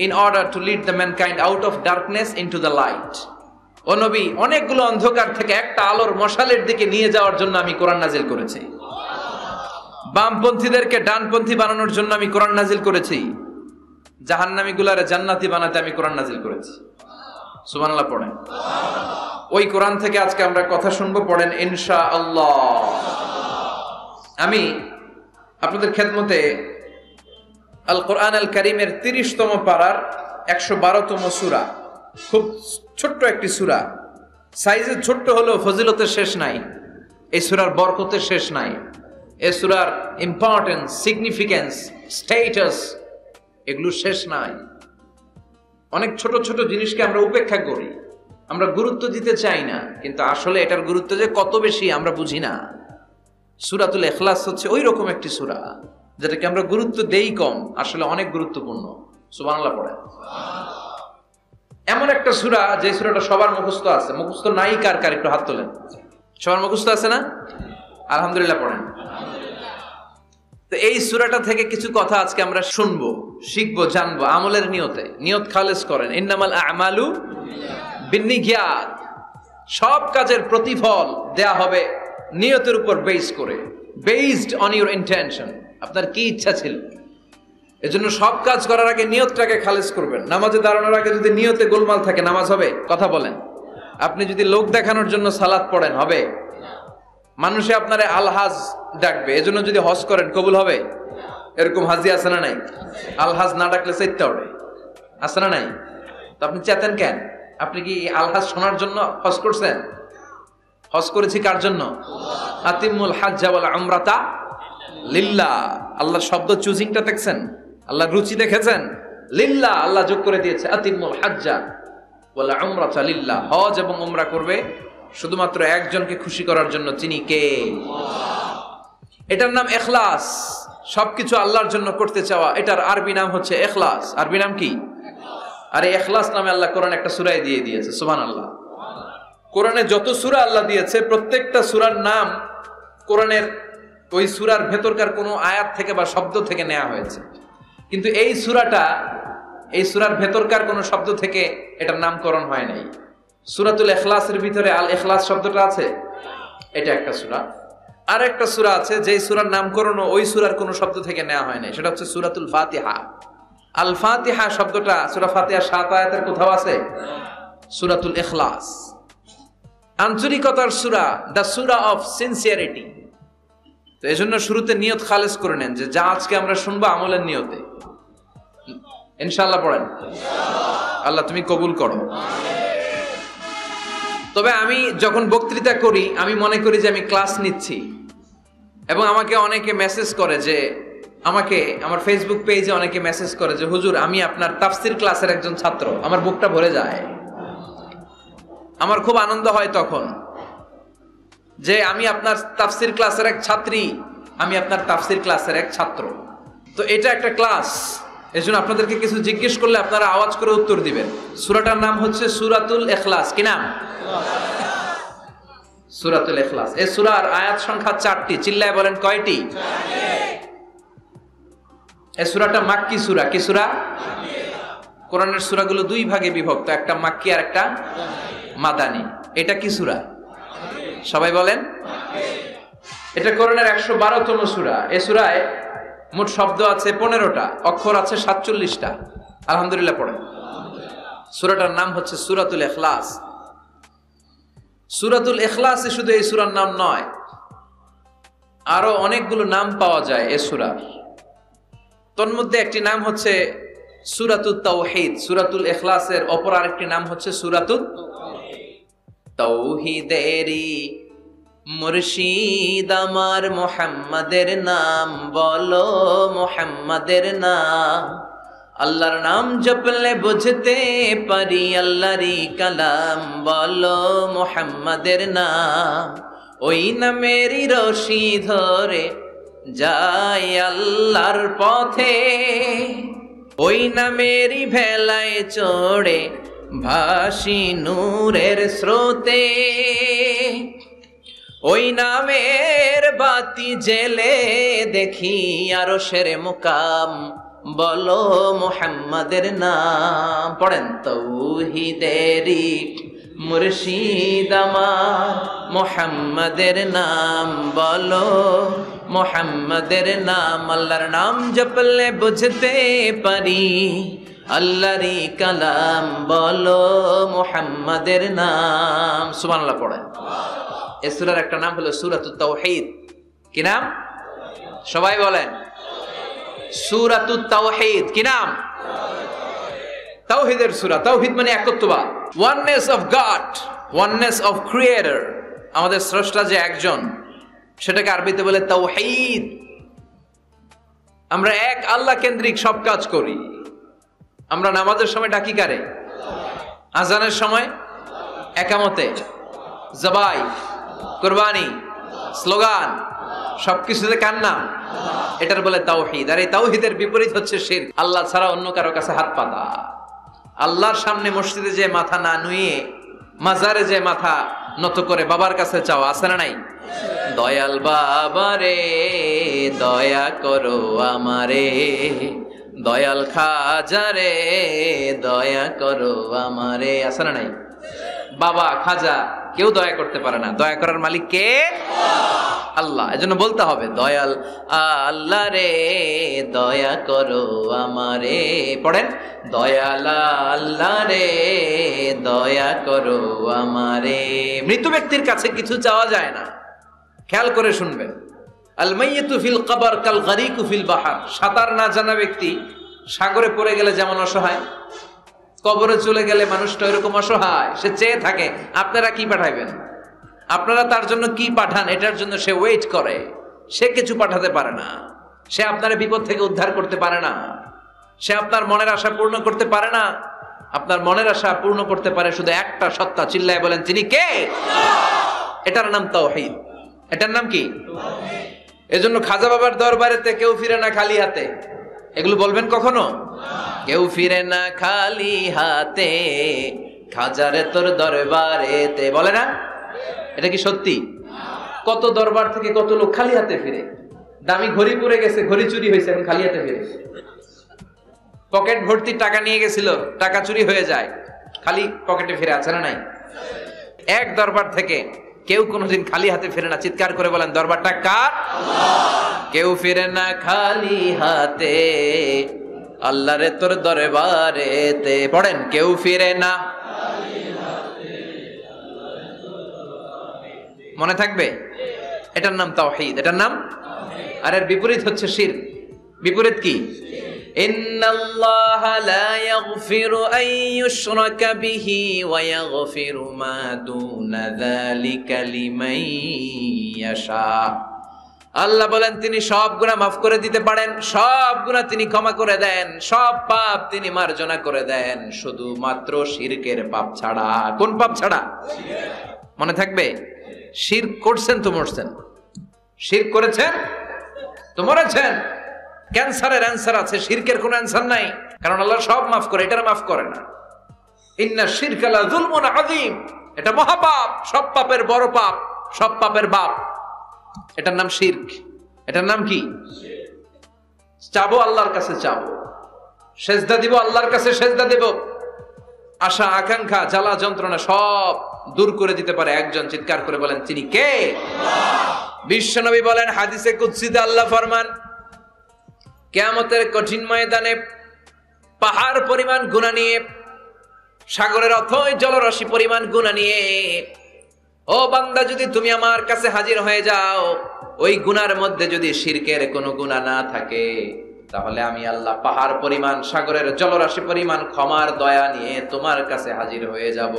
in order to lead the mankind out of darkness into the light. ও নবী, অনেকগুলো অন্ধকার থেকে একটা আলোর মশালের দিকে নিয়ে যাওয়ার জন্য আমি কোরআন নাজিল করেছি। বামপন্থীদেরকে ডানপন্থী বানানোর জন্য আমি কোরআন নাজিল করেছি। জাহান্নামীগুলারে জান্নাতি বানাতে আমি কোরআন নাজিল করেছি। সুবহানাল্লাহ পড়েন। ওই কোরআন থেকে আজকে আমরা কথা শুনবো, পড়েন ইনশাআল্লাহ। আমি আপনাদের খেদমতে আল কোরআন আল কারীমের 30তম পারার 112তম সূরা, খুব ছোট্ট একটি সূরা, সাইজে ছোট্ট হলেও ফজিলতের শেষ নাই, এই সূরার বরকতের শেষ নাই, এই সূরার ইম্পর্টেন্স, সিগনিফিকেন্স, স্ট্যাটাস এগুলো শেষ নাই। অনেক ছোট ছোট জিনিসকে আমরা উপেক্ষা করি, আমরা গুরুত্ব দিতে চাই না, কিন্তু আসলে এটার গুরুত্ব যে কত বেশি আমরা বুঝি না। সূরাতুল ইখলাস হচ্ছে ওই রকম একটি সূরা যেটাকে আমরা গুরুত্ব দেই কম, আসলে অনেক গুরুত্বপূর্ণ। সুবহানাল্লাহ পড়েন। এমন একটা সূরা যে সূরাটা সবার মুখস্থ আছে, মুখস্থ নাই কার কার একটু হাত তোলেন। সবার মুখস্থ আছে না? আলহামদুলিল্লাহ পড়েন। তো এই সূরাটা থেকে কিছু কথা আজকে আমরা শুনবো, শিখবো, জানবো আমলের নিয়তে। নিয়ত খালেস করেন, ইন্নামাল আমালু বিন্নিয়াত। সব কাজের প্রতিফল দেয়া হবে নিয়তের উপর বেস করে, বেসড অন ইউর ইন্টেনশন। আপনার কি ইচ্ছা ছিল, এজন্য সব কাজ করার আগে নিয়তটাকে খালেস করবেন। নামাজে দাঁড়ানোর আগে যদি নিয়তে গোলমাল থাকে নামাজ হবে? কথা বলেন। আপনি যদি লোক দেখানোর জন্য সালাত পড়েন হবে? মানুষে আপনারে আলহাজ ডাকবে, এজন্য যদি হজ করেন কবুল হবে? এরকম হাজি আছে না নাই? আলহাজ না ডাকলে চাইতে হবে, আছে না নাই? তো আপনি চেতেন কেন? আপনি কি আলহাজ শোনার জন্য হজ করছেন? হজ করেছি কার জন্য? আতিমুল হাজ্জা ওয়াল উমরাতা লিল্লাহ। আল্লাহর শব্দ চুজিংটা দেখছেন? আল্লাহর রুচি দেখেছেন? লিল্লাহ, আল্লাহ যোগ করে দিয়েছে আতিমুল হাজ্জা ওয়াল উমরাতা লিল্লাহ। হজ এবং উমরা করবে শুধুমাত্র একজনকে খুশি করার জন্য, তিনি কে? এটার নাম ইখলাস। সবকিছু আল্লাহর জন্য করতে চাওয়া, এটার আরবি নাম হচ্ছে ইখলাস। আরবি নাম কি? আরে ইখলাস নামে আল্লাহ কোরআন একটা সূরায় দিয়ে দিয়েছে। সুবহানাল্লাহ। কোরআনে যত সূরা আল্লাহ দিয়েছে প্রত্যেকটা সূরার নাম কোরআনের ওই সূরার ভেতরকার কোনো আয়াত থেকে বা শব্দ থেকে নেওয়া হয়েছে, কিন্তু এই সূরাটা এই সূরার ভেতরকার কোনো শব্দ থেকে এটার নামকরণ হয় নাই। সূরাতুল ইখলাসের ভিতরে আল ইখলাস শব্দটা আছে, এটা একটা সূরা। আর একটা সূরা আছে যেই সূরার নামকরণ ওই সূরার কোনো শব্দ থেকে নেওয়া হয় নাই, সেটা হচ্ছে সূরাতুল ফাতিহা। আল ফাতিহা শব্দটা সূরা ফাতিহা 7 আয়াতের কোথাও আছে? সূরাতুল ইখলাস আন্তরিকতার সূরা, দ্য সূরা অফ সিনসিয়ারিটি। তো এজন্য শুরুতে নিয়ত খালেস করে নেন যে যা আজকে আমরা শুনবো আমলের নিয়তে। ইনশাআল্লাহ পড়েন। আল্লাহ তুমি কবুল করো। তবে আমি যখন বক্তৃতা করি আমি মনে করি যে আমি ক্লাস নিচ্ছি, এবং আমাকে অনেকে মেসেজ করে যে, আমাকে আমার ফেসবুক পেজে অনেকে মেসেজ করে যে হুজুর আমি আপনার তাফসীর ক্লাসের একজন ছাত্র। আমার বুকটা ভরে যায়, আমার খুব আনন্দ হয় তখন যে আমি আপনার তাফসীর ক্লাসের এক ছাত্রী, আমি আপনার তাফসীর ক্লাসের এক ছাত্র। তো এটা একটা ক্লাস, এজন্য আপনাদেরকে কিছু জিজ্ঞেস করলে আপনারা আওয়াজ করে উত্তর দিবেন। সূরাটার নাম হচ্ছে সূরাতুল ইখলাস। কি নাম? সূরাতুল ইখলাস। এই সূরার আয়াত সংখ্যা 4টি। চিল্লায় বলেন কয়টি? 4টি। এই সূরাটা মাক্কি সূরা। কি সূরা? কোরআনের সূরাগুলো দুই ভাগে বিভক্ত, একটা মাক্কি আর একটা মাদানী। এটা কি সূরা? সবাই বলেন। এটা কোরআনের 112তম সূরা। এই সূরায় মোট শব্দ আছে 15টা, অক্ষর আছে 47টা। আলহামদুলিল্লাহ পড়েন। সূরাটার নাম হচ্ছে সূরাতুল ইখলাস। সূরাতুল ইখলাসে শুধু এই সূরার নাম নয়, আরো অনেকগুলো নাম পাওয়া যায় এই সূরার। তন্মধ্যে একটি নাম হচ্ছে সূরাতুত তাওহীদ। সূরাতুল ইখলাসের অপর আরেকটি নাম হচ্ছে সূরাতুত তাওহীদেরই মুর্শিদ আমার মুহাম্মাদের নাম বলো, মুহাম্মাদের নাম। আল্লাহর নাম জপলে বুঝতে পারি আল্লাহরই কালাম, বলো মুহাম্মাদের নাম। ওই নামেরই রশি ধরে যাই আল্লাহর পথে, ওই নামেরই ভেলায় চড়ে ভাসি নূরের স্রোতে। ওই নামের বাতি জেলে দেখি আরশের মুকাম, বলো মুহাম্মাদের নাম। পড়েন তাওহীদেরই মুর্শিদ আমার মুহাম্মাদের নাম, বলো মুহাম্মাদের নাম। আল্লাহর নাম জপলে বুঝতে পারি আল্লাহরই কালাম, বলো মুহাম্মাদের নাম। সুবহানাল্লাহ পড়েন। এই সূরার একটা নাম হলো সূরাতুত তাওহীদ। কি নাম? সবাই বলেন সূরাতুত তাওহীদ। কি নাম? তাওহীদের সূরা। তাওহীদ মানে একত্ববাদ, oneness of God, oneness of creator. আমাদের স্রষ্টা যে একজন, সেটাকে আরবিতে বলে তাওহীদ। আমরা এক আল্লাহ কেন্দ্রিক সব কাজ করি। আমরা নামাজের সময় ডাকি কারে? আজানের সময়, একামতে, জবাই, কুরবানি, স্লোগান, সবকিছুতে কার নাম? এটার বলে তাওহীদ। আর এই তাওহীদের বিপরীত হচ্ছে শিরক। আল্লাহ ছাড়া অন্য কারো কাছে হাত পাতা। আল্লাহর সামনে মসজিদে যে মাথা না নুয়ে মাজারে যে মাথা নত করে বাবার কাছে চাওয়া, আছে না নাই? দয়াল বাবা রে দয়া করো আমারে, দয়াল খাজা রে দয়া করো আমারে, আছে না নাই? বাবা খাজা কেউ দয়া করতে পারে না, দয়া করার মালিক কে? আল্লাহ। এজন্য বলতে হবে দয়াল আল্লাহ রে দয়া করো আমারে। পড়েন দয়াল আল্লাহ রে দয়া করো আমারে। মৃত ব্যক্তির কাছে কিছু চাওয়া যায় না, খেয়াল করে শুনবেন। আল মাইয়িতু ফিল কবর কাল গরিকু ফিল বাহর। সাঁতার না জানা ব্যক্তি সাগরে পড়ে গেলে যেমন অসহায়, কবরে চলে গেলে মানুষটা এরকম অসহায়, সে চেয়ে থাকে আপনারা কি পাঠাইবেন, আপনারা তার জন্য কি পাঠান, এটার জন্য সে ওয়েট করে। সে কিছু পাঠাতে পারে না, সে আপনার বিপদ থেকে উদ্ধার করতে পারে না, সে আপনার মনের আশা পূর্ণ করতে পারে না। আপনার মনের আশা পূর্ণ করতে পারে শুধু একটা সত্তা, চিল্লায় বলেন তিনি কে? এটার নাম তাওহীদ। এটার নাম কি? এজন্য খাজা বাবার দরবারেতে কেউ ফিরে না খালি হাতে। এগুলো বলবেন কখনো? কেউ ফিরে না খালি হাতে, খাজারে তোর দরবারেতে, বলে না? এটা কি সত্যি? কত দরবার থেকে কত লোক খালি হাতে ফিরে। দামি ঘড়ি পরে গেছে, ঘড়ি চুরি হয়েছে, এখন খালি হাতে ফিরে। পকেট ভর্তি টাকা নিয়ে গেছিল, টাকা চুরি হয়ে যায়, খালি পকেটে ফিরে, আছে না নাই? এক দরবার থেকে কেউ কোনোদিন খালি হাতে ফিরে না। চিৎকার করে বলেন দরবারটা কার? কেউ ফিরে না খালি হাতে, আল্লাহরে তোর দরবারেতে। পড়েন কেউ ফিরে না। মনে থাকবে? এটার নাম তাওহীদ, এটার নাম। আর এর বিপরীত হচ্ছে শিরক। বিপরীত কি? ইন্নাল্লাহা লা ইয়াগফিরু আন ইউশরাকা বিহি ওয়া ইয়াগফিরু মা দুনা যালিকা লিমান ইয়াশা। আল্লাহ বলেন তিনি সব গুনাহ মাফ করে দিতে পারেন, সব গুনাহ তিনি ক্ষমা করে দেন, সব পাপ তিনি মার্জনা করে দেন, শুধুমাত্র শিরকের পাপ ছাড়া। কোন পাপ ছাড়া? মনে থাকবে? শিরক করছেন তো মরছেন, শিরক করেছেন তো মরেছেন। ক্যান্সারের অ্যান্সার আছে, শিরকের কোনো অ্যান্সার নাই, কারণ আল্লাহ সব মাফ করে, এটা মাফ করে না। ইন্না শিরকা লা যুলমুন আযীম, এটা মহাপাপ, সব পাপের বড় পাপ, সব পাপের বাপ। এটার নাম শিরক। এটার নাম কি? চাবো আল্লাহর কাছে চাবো, সেজদা দিব আল্লাহর কাছে সেজদা দেব। আশা আকাঙ্ক্ষা জ্বালা যন্ত্রণা সব দূর করে দিতে পারে একজন। চিৎকার করে বলেন তিনি কে? বিশ্বনবী বলেন হাদিসে কুদসিতে আল্লাহ ফরমান, কিয়ামতের কঠিন ময়দানে পাহাড় পরিমাণ গুনাহ নিয়ে, সাগরের অথই জলরাশি পরিমাণ গুনাহ নিয়ে, ও বান্দা যদি তুমি আমার কাছে হাজির হয়ে যাও, ওই গুনার মধ্যে যদি শিরকের কোনো গুনাহ না থাকে, তাহলে আমি আল্লাহ পাহাড় পরিমাণ, সাগরের জলরাশি পরিমাণ ক্ষমার দয়া নিয়ে তোমার কাছে হাজির হয়ে যাব।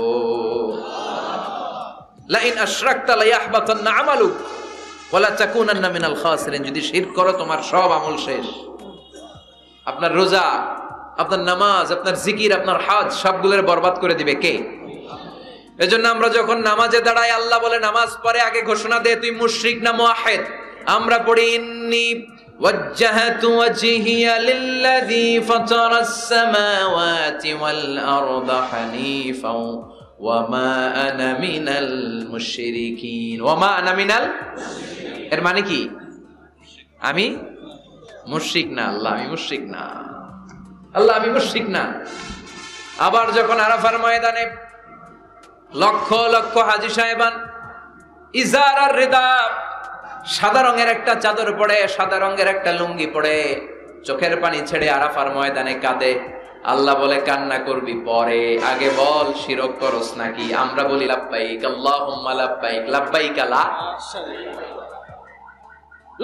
লা ইন আশরাকতা লা ইয়াহবাতান্না আমালুক ওয়া লা তাকুনান্না মিনাল খাসিরিন। যদি শিরক করো তোমার সব আমল শেষ। আপনার রোজা, আপনার নামাজ, আপনার জিকির, আপনার হজ সবগুলোর বরবাদ করে দিবে কে? এজন্য আমরা যখন নামাজে দাঁড়াই আল্লাহ বলে নামাজ পড়ে আগে ঘোষণা দে তুই মুশরিক না মুওয়াহিদ। আমরা পড়ি ইন্নী ওয়াজ্জাহতু ওয়াজহিয়া লিল্লাযী ফাতারাস সামাওয়াতি ওয়াল আরদা হানিফাও ওয়া মা আনা মিনাল মুশরিকিন। ওয়া মা আনা মিনাল, এর মানে কি? আমি মুশরিক না, আল্লাহ আমি মুশরিক না, আল্লাহ আমি মুশরিক না। আবার যখন আরাফার ময়দানে লক্ষ লক্ষ হাজী সাহেবান ইজার আর রিদা, সাদা রঙের একটা চাদর পড়ে, সাদা রঙের একটা লুঙ্গি পড়ে, চোখের পানি ছেড়ে আরাফার ময়দানে কাঁদে। আল্লাহ বলে কান্না করবি পরে, আগে বল শিরক করস নাকি? আমরা বলি লাব্বাইক আল্লাহুম্মা লাব্বাইক, লাব্বাইক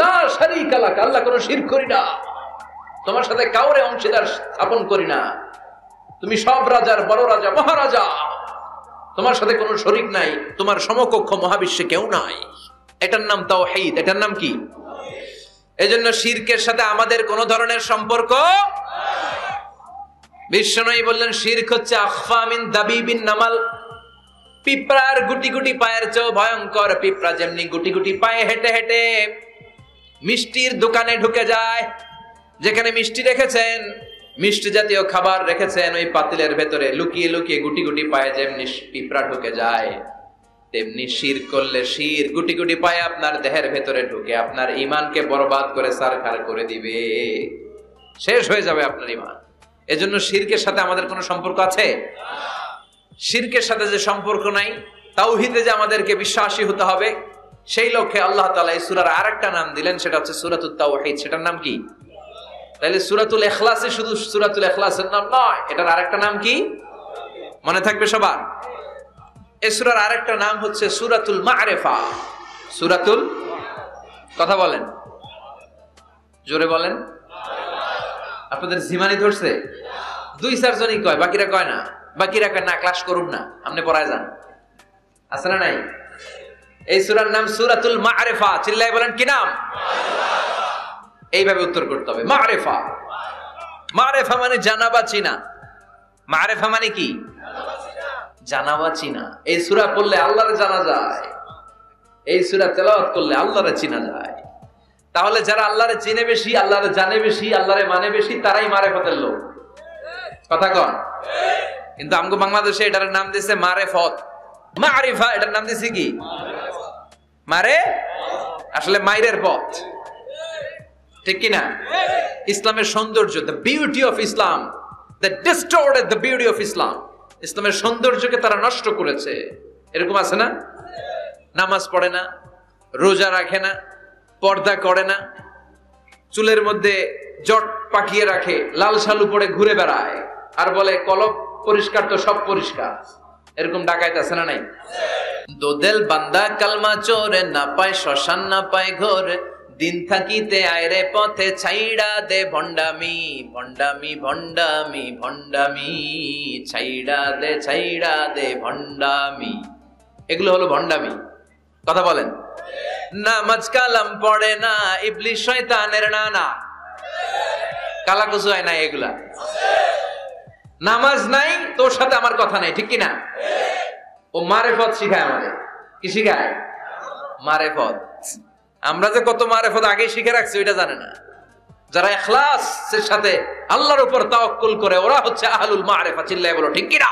লা শারীকা লাক, আল্লাহ কোনো শিরক করি না, তোমার সাথে কাউরে অংশীদার স্থাপন করি না, তুমি সব রাজার বড় রাজা, মহারাজা, তোমার সাথে কোনো শরীক নাই, তোমার সমকক্ষ মহাবিশ্বে কেউ নাই। এটার নাম তাওহীদ। এটার নাম কি? এজন্য শিরকের সাথে আমাদের কোন ধরনের সম্পর্ক। বিশ্বনবী বললেন শিরক হচ্ছে আখফা মিন দাবিবিন নামাল, পিঁপড়ার গুটি গুটি পায়ের চেয়েও ভয়ঙ্কর। পিঁপড়া যেমনি গুটি গুটি পায়ে হেঁটে হেঁটে মিষ্টির দোকানে ঢুকে যায়, যেখানে মিষ্টি রেখেছেন, মিষ্টি জাতীয় খাবার রেখেছেন, ওই পাতিলের ভেতরে লুকিয়ে লুকিয়ে গুটি গুটি পায়ে যেমনি পিঁপড়া ঢুকে যায়, তেমনি শিরক করলে শির গুটি গুটি পায়ে আপনার দেহের ভেতরে ঢুকে আপনার ঈমানকে বরবাদ করে সারখার করে দিবে, শেষ হয়ে যাবে আপনার ঈমান। এজন্য শিরকের সাথে আমাদের কোনো সম্পর্ক আছে? শিরকের সাথে যে সম্পর্ক নাই, তাওহীদে যে আমাদেরকে বিশ্বাসী হতে হবে, সেই লক্ষ্যে আল্লাহ তাআলা এই সূরার আরেকটা নাম দিলেন, সেটা হচ্ছে সূরাতুত তাওহীদ। সেটার নাম কি? তাহলে সূরাতুল ইখলাসে শুধু সূরাতুল ইখলাসের নাম নয়, এটার আরেকটা নাম কি মনে থাকবে সবার? এই সূরার আরেকটা নাম হচ্ছে সূরাতুল মা'রিফা। সূরাতুল, কথা বলেন, জোরে বলেন। আপনাদের জিমানি ধরছে? 2-4 জনই কয়, বাকিরা কয় না। বাকিরা কয় না ক্লাস করুন না, আপনি পড়ায় যান। আছে না নাই? এই সূরার নাম সূরাতুল মা'রিফা। চিল্লায় বলেন কি নাম? এইভাবে উত্তর করতে হবে, মা'রিফা। মা'রিফা মানে জানা বা চিনা। মা'রিফা মানে কি? জানা বা চিনা। এই সূরা পড়লে আল্লাহরে জানা যায়, এই সূরা তেলাওয়াত করলে আল্লাহরে চিনা যায়। তাহলে যারা আল্লাহরে চিনে বেশি, আল্লাহরে জানে বেশি, আল্লাহরে মানে বেশি, তারাই মারেফতের লোক। কথা কন? কিন্তু আমগো বাংলাদেশে এটার নাম দিয়েছে মারেফত। মারিফা এটার নাম দিয়েছে কি? মারে, আসলে মাইরের পথ, ঠিক কি না? ইসলামের সৌন্দর্য, the beauty of Islam, that distorted the beauty of Islam, ইসলামের সৌন্দর্যকে তারা নষ্ট করেছে। এরকম আছে না? নামাজ পড়ে না, রোজা রাখে না, পর্দা করে না, চুলের মধ্যে জট পাকিয়ে রাখে, লাল শালু পরে ঘুরে বেড়ায়, আর বলে কলব পরিষ্কার তো সব পরিষ্কার। এরকম ডাকাইত আছে না নাই? দোদেল বান্দা কালমা চোরে, না পায় শ্মশান না পায় ঘোর, দিন থাকিতে আয়রে পথে ছাইড়া দে ভণ্ডামি, ভণ্ডামি ভণ্ডামি ভণ্ডামি, ছাইড়া দে ভণ্ডামি। এগুলো হলো ভণ্ডামি। কথা বলেন। নামাজ কালাম পড়ে না, ইবলিস শয়তানের নানা, কালা কুচু হয় না এগুলা। নামাজ নাই, তোর সাথে আমার কথা নাই, ঠিক কিনা? ও মারেফত শিখায় আমাদের। কি শিখায়? মারেফত। আমরা যে কত মারেফত আগে শিখে রাখছি ওইটা জানে না। যারা ইখলাসের সাথে আল্লাহর উপর তাওয়াক্কুল করে, ওরা হচ্ছে আহলুল মারেফা। চিল্লায় বলো ঠিক কিনা?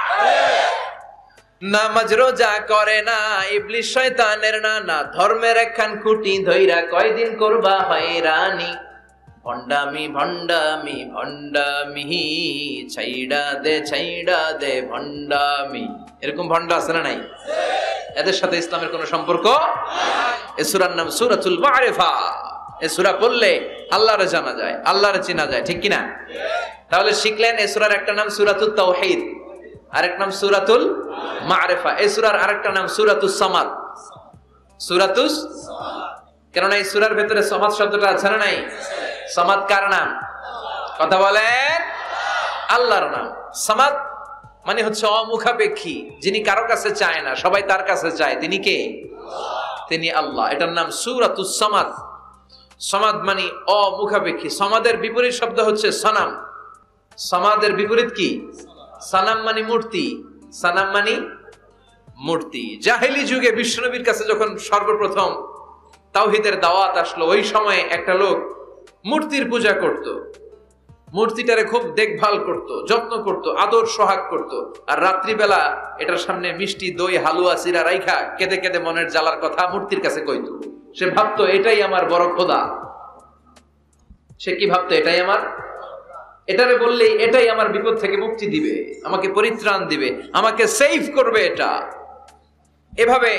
নামাজ রোজা করে না, ইবলিস শয়তানের নানা, ধর্মের একখান খুঁটি ধইরা কয়দিন করবা হয়রানি, ভণ্ডামি ভণ্ডামি ভণ্ডামি, ছাইড়া দে ভণ্ডামি। এরকম ভণ্ড আছে না নাই? এদের সাথে ইসলামের কোন সম্পর্ক? এই সূরার নাম সূরাতুল মা'রিফা। এই সূরা পড়লে আল্লাহরে জানা যায়, আল্লাহরে চেনা যায়, ঠিক কিনা? তাহলে শিখলেন এই সূরার একটা নাম সূরাতুত তাওহীদ, আরেক নাম সূরাতুল মা'রিফা। এই সূরার আরেকটা নাম সূরাতুস সামাদ। সূরাতুস, কেননা এই সূরার ভেতরে সামাদ শব্দটা আছে না নাই? সামাদ কার নাম? কথা বলেন। আল্লাহর নাম। সামাদ মানে হচ্ছে অমুখাপেক্ষী, যিনি কারো কাছে চায় না, সবাই তার কাছে চায়। তিনি কে? তিনি আল্লাহ। এটার নাম সূরাতুস সামাদ। সামাদ মানে অমুখাপেক্ষী। সামাদের বিপরীত শব্দ হচ্ছে সনাম। সামাদের বিপরীত কি? সানাম মানে মূর্তি। সানাম মানে মূর্তি। জাহেলি যুগে বিশ্বনবীর কাছে যখন সর্বপ্রথম তাওহীদের দাওয়াত আসলো, ওই সময়ে একটা লোক মূর্তির পূজা করত, মূর্তিটারে খুব দেখভাল করত, যত্ন করত, আদর সোহাগ করত, আর রাত্রিবেলা এটার সামনে মিষ্টি দই হালুয়া চিরা রাইখা কেঁদে কেঁদে মনের জ্বালার কথা মূর্তির কাছে কইত। সে ভাবতো এটাই আমার বড় খোদা। সে কি ভাবতো? এটাই আমার, এটারে বললেই এটাই আমার বিপদ থেকে মুক্তি দিবে, আমাকে পরিত্রাণ দিবে, আমাকে সেভ করবে এটা। এভাবে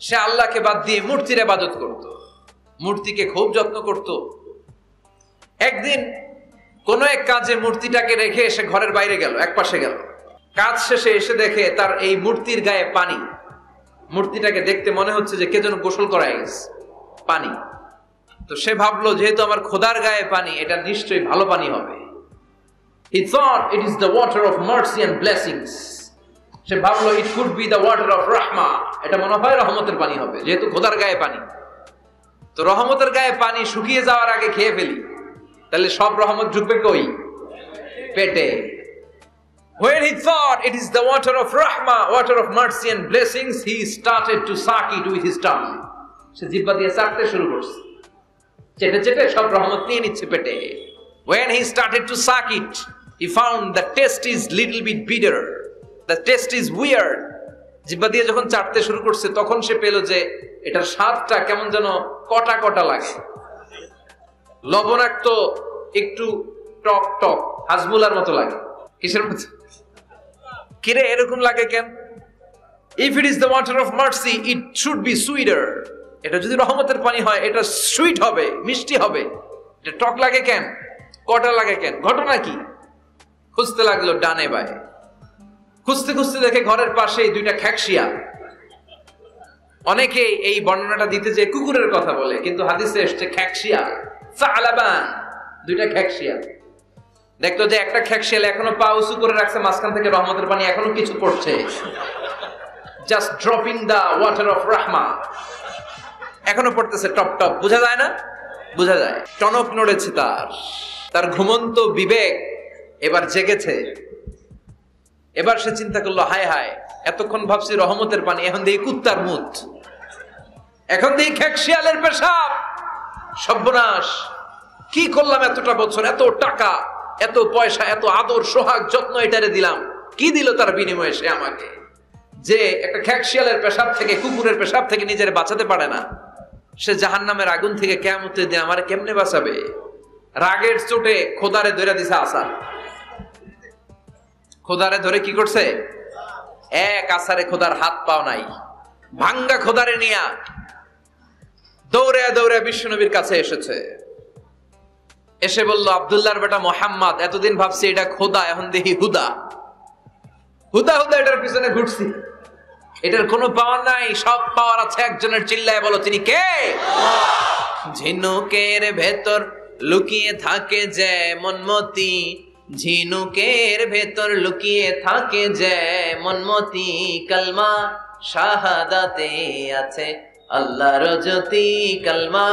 সে আল্লাহকে বাদ দিয়ে মূর্তির ইবাদত করত, মূর্তিকে খুব যত্ন করত। একদিন কোন এক কাজে মূর্তিটাকে রেখে এসে ঘরের বাইরে গেল, এক পাশে গেল। কাজ শেষে এসে দেখে তার এই মূর্তির গায়ে পানি। মূর্তিটাকে দেখতে মনে হচ্ছে যে কে যেন গোসল করায় গেছে, পানি। তো সে ভাবলো যেহেতু আমার খোদার গায়ে পানি, এটা নিশ্চয়ই ভালো পানি হবে। He thought it is the water of mercy and blessings. সে ভাবলো it could be the water of rahma. এটা মনে হয় রহমতের পানি হবে, যেহেতু খোদার গায়ে পানি। তো রহমতের গায়ে পানি শুকিয়ে যাওয়ার আগে খেয়ে ফেলি, তাহলে সব রহমত ঢুকবে কই? পেটে। When he thought it is the water of rahma, water of mercy and blessings, he started to suck it with his tongue. সে জিহ্বা দিয়ে চাটতে শুরু করছে, চেটে চেটে সব রহমত নিয়ে নিচ্ছে পেটে। When he started to suck it, he found the taste is little bit bitter. The taste is weird. জিহ্বা দিয়ে যখন চাটতে শুরু করছে, তখন সে পেল যে এটার স্বাদটা কেমন যেন কটা কটা লাগে, লবণাক্ত, একটু টক টক, হাজমুলার মতো লাগে। কিসের মতো? কিরে এরকম লাগে কেন? If it is the water of mercy, it should be sweeter. এটা যদি রহমতের পানি হয়, এটা সুইট হবে, মিষ্টি হবে। এটা টক লাগে কেন, কটা লাগে কেন? ঘটনা কি? খুঁজতে লাগলো ডানে বায়ে। খুঁজতে খুঁজতে দেখে ঘরের পাশেই দুইটা খ্যাকশিয়া। অনেকে এই বর্ণনাটা দিতে যে কুকুরের কথা বলে, কিন্তু হাদিসে এসছে খ্যাকশিয়া, সালাবান, দুইটা খ্যাকশিয়া। দেখতো যে একটা খ্যাকশিয়াল এখনো পা উঁচু করে রাখছে, মাঝখান থেকে রহমতের পানি এখনো কিছু পড়ছে, just dropping the water of রাহমা, এখনো পড়তেছে টপ টপ। বোঝা যায় না? বোঝা যায়। টনক নড়েছে তার ঘুমন্ত বিবেক এবার জেগেছে। এবার সে চিন্তা করলো, হায় হায়, এতক্ষণ ভাবছি রহমতের পানি, এখন দেখি কুত্তার মুত, এখন দেখি খ্যাকশিয়ালের পেশাব। সর্বনাশ, কি করলাম এতটা বছর, এত টাকা, এত পয়সা, এত আদর সোহাগ যত্ন এটারে দিলাম, কি দিল তার বিনিময়ে সে আমাকে? যে একটা খ্যাকশিয়ালের পেশাব থেকে, কুকুরের পেশাব থেকে নিজের বাঁচাতে পারে না, সে জাহান্নামের আগুন থেকে কিয়ামতের দিন আমারে কেমনে বাঁচাবে? রাগের চোটে খোদারে ধরে দিছে আসা। খোদারে ধরে কি করছে? এক আসারে খোদার হাত পাও নাই, ভাঙ্গা খোদারে নিয়া দৌড়ে দৌড়ে বিশ্বনবীর কাছে এসেছে। এসে বলল, আব্দুল্লাহর বেটা মোহাম্মদ, এতদিন ভাবছি এটা খোদা, এখন দেখি হুদা। হুদা হুদা এটার পিছনে ঘুরছি, এটার কোনো পাওয়ার নাই, সব পাওয়ার আছে একজনের। চিল্লায় বলো, তিনি কে? ঝিনুকের ভেতর লুকিয়ে থাকে যেমন মতি, ঝিনুকের ভেতর লুকিয়ে থাকে যেমন মতি, কালমা শাহাদাতে আছে আল্লাহর জ্যোতি, কালমা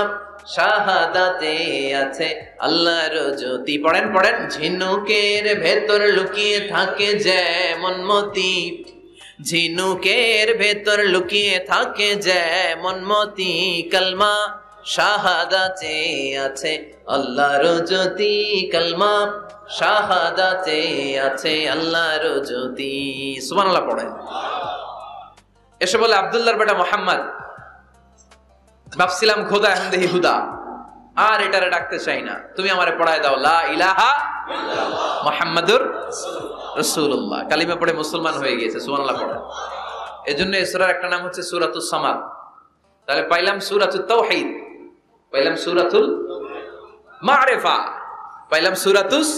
শাহাদাতে আছে আল্লাহর জ্যোতি। পড়েন পড়েন। ঝিনুকের ভেতর লুকিয়ে থাকে যেমন মতি, ঝিনুকের ভেতর লুকিয়ে থাকে যেমন মতি, কালমা শাহাদাতে আছে আল্লাহর জ্যোতি, কালমা শাহাদাতে আছে আল্লাহর জ্যোতি। সুবহানাল্লাহ পড়েন। এসে বলে, আব্দুল্লাহর বেটা মোহাম্মদ, ভাবছিলাম খোদা, এখন দেখি হুদা, আর এটারে ডাকতে চাই না, তুমি আমারে পড়ায় দাও লা ইলাহা মুহাম্মাদুর রাসূলুল্লাহ। কালিমা পড়ে মুসলমান হয়ে গিয়েছে। সুবহানাল্লাহ পড়েন। এজন্য এই সূরার একটা নাম হচ্ছে সূরাতুস সামাদ। তাহলে পাইলাম সূরাতুত তাওহীদ, পাইলাম সূরাতুল মারিফা, পাইলাম সূরাতুস।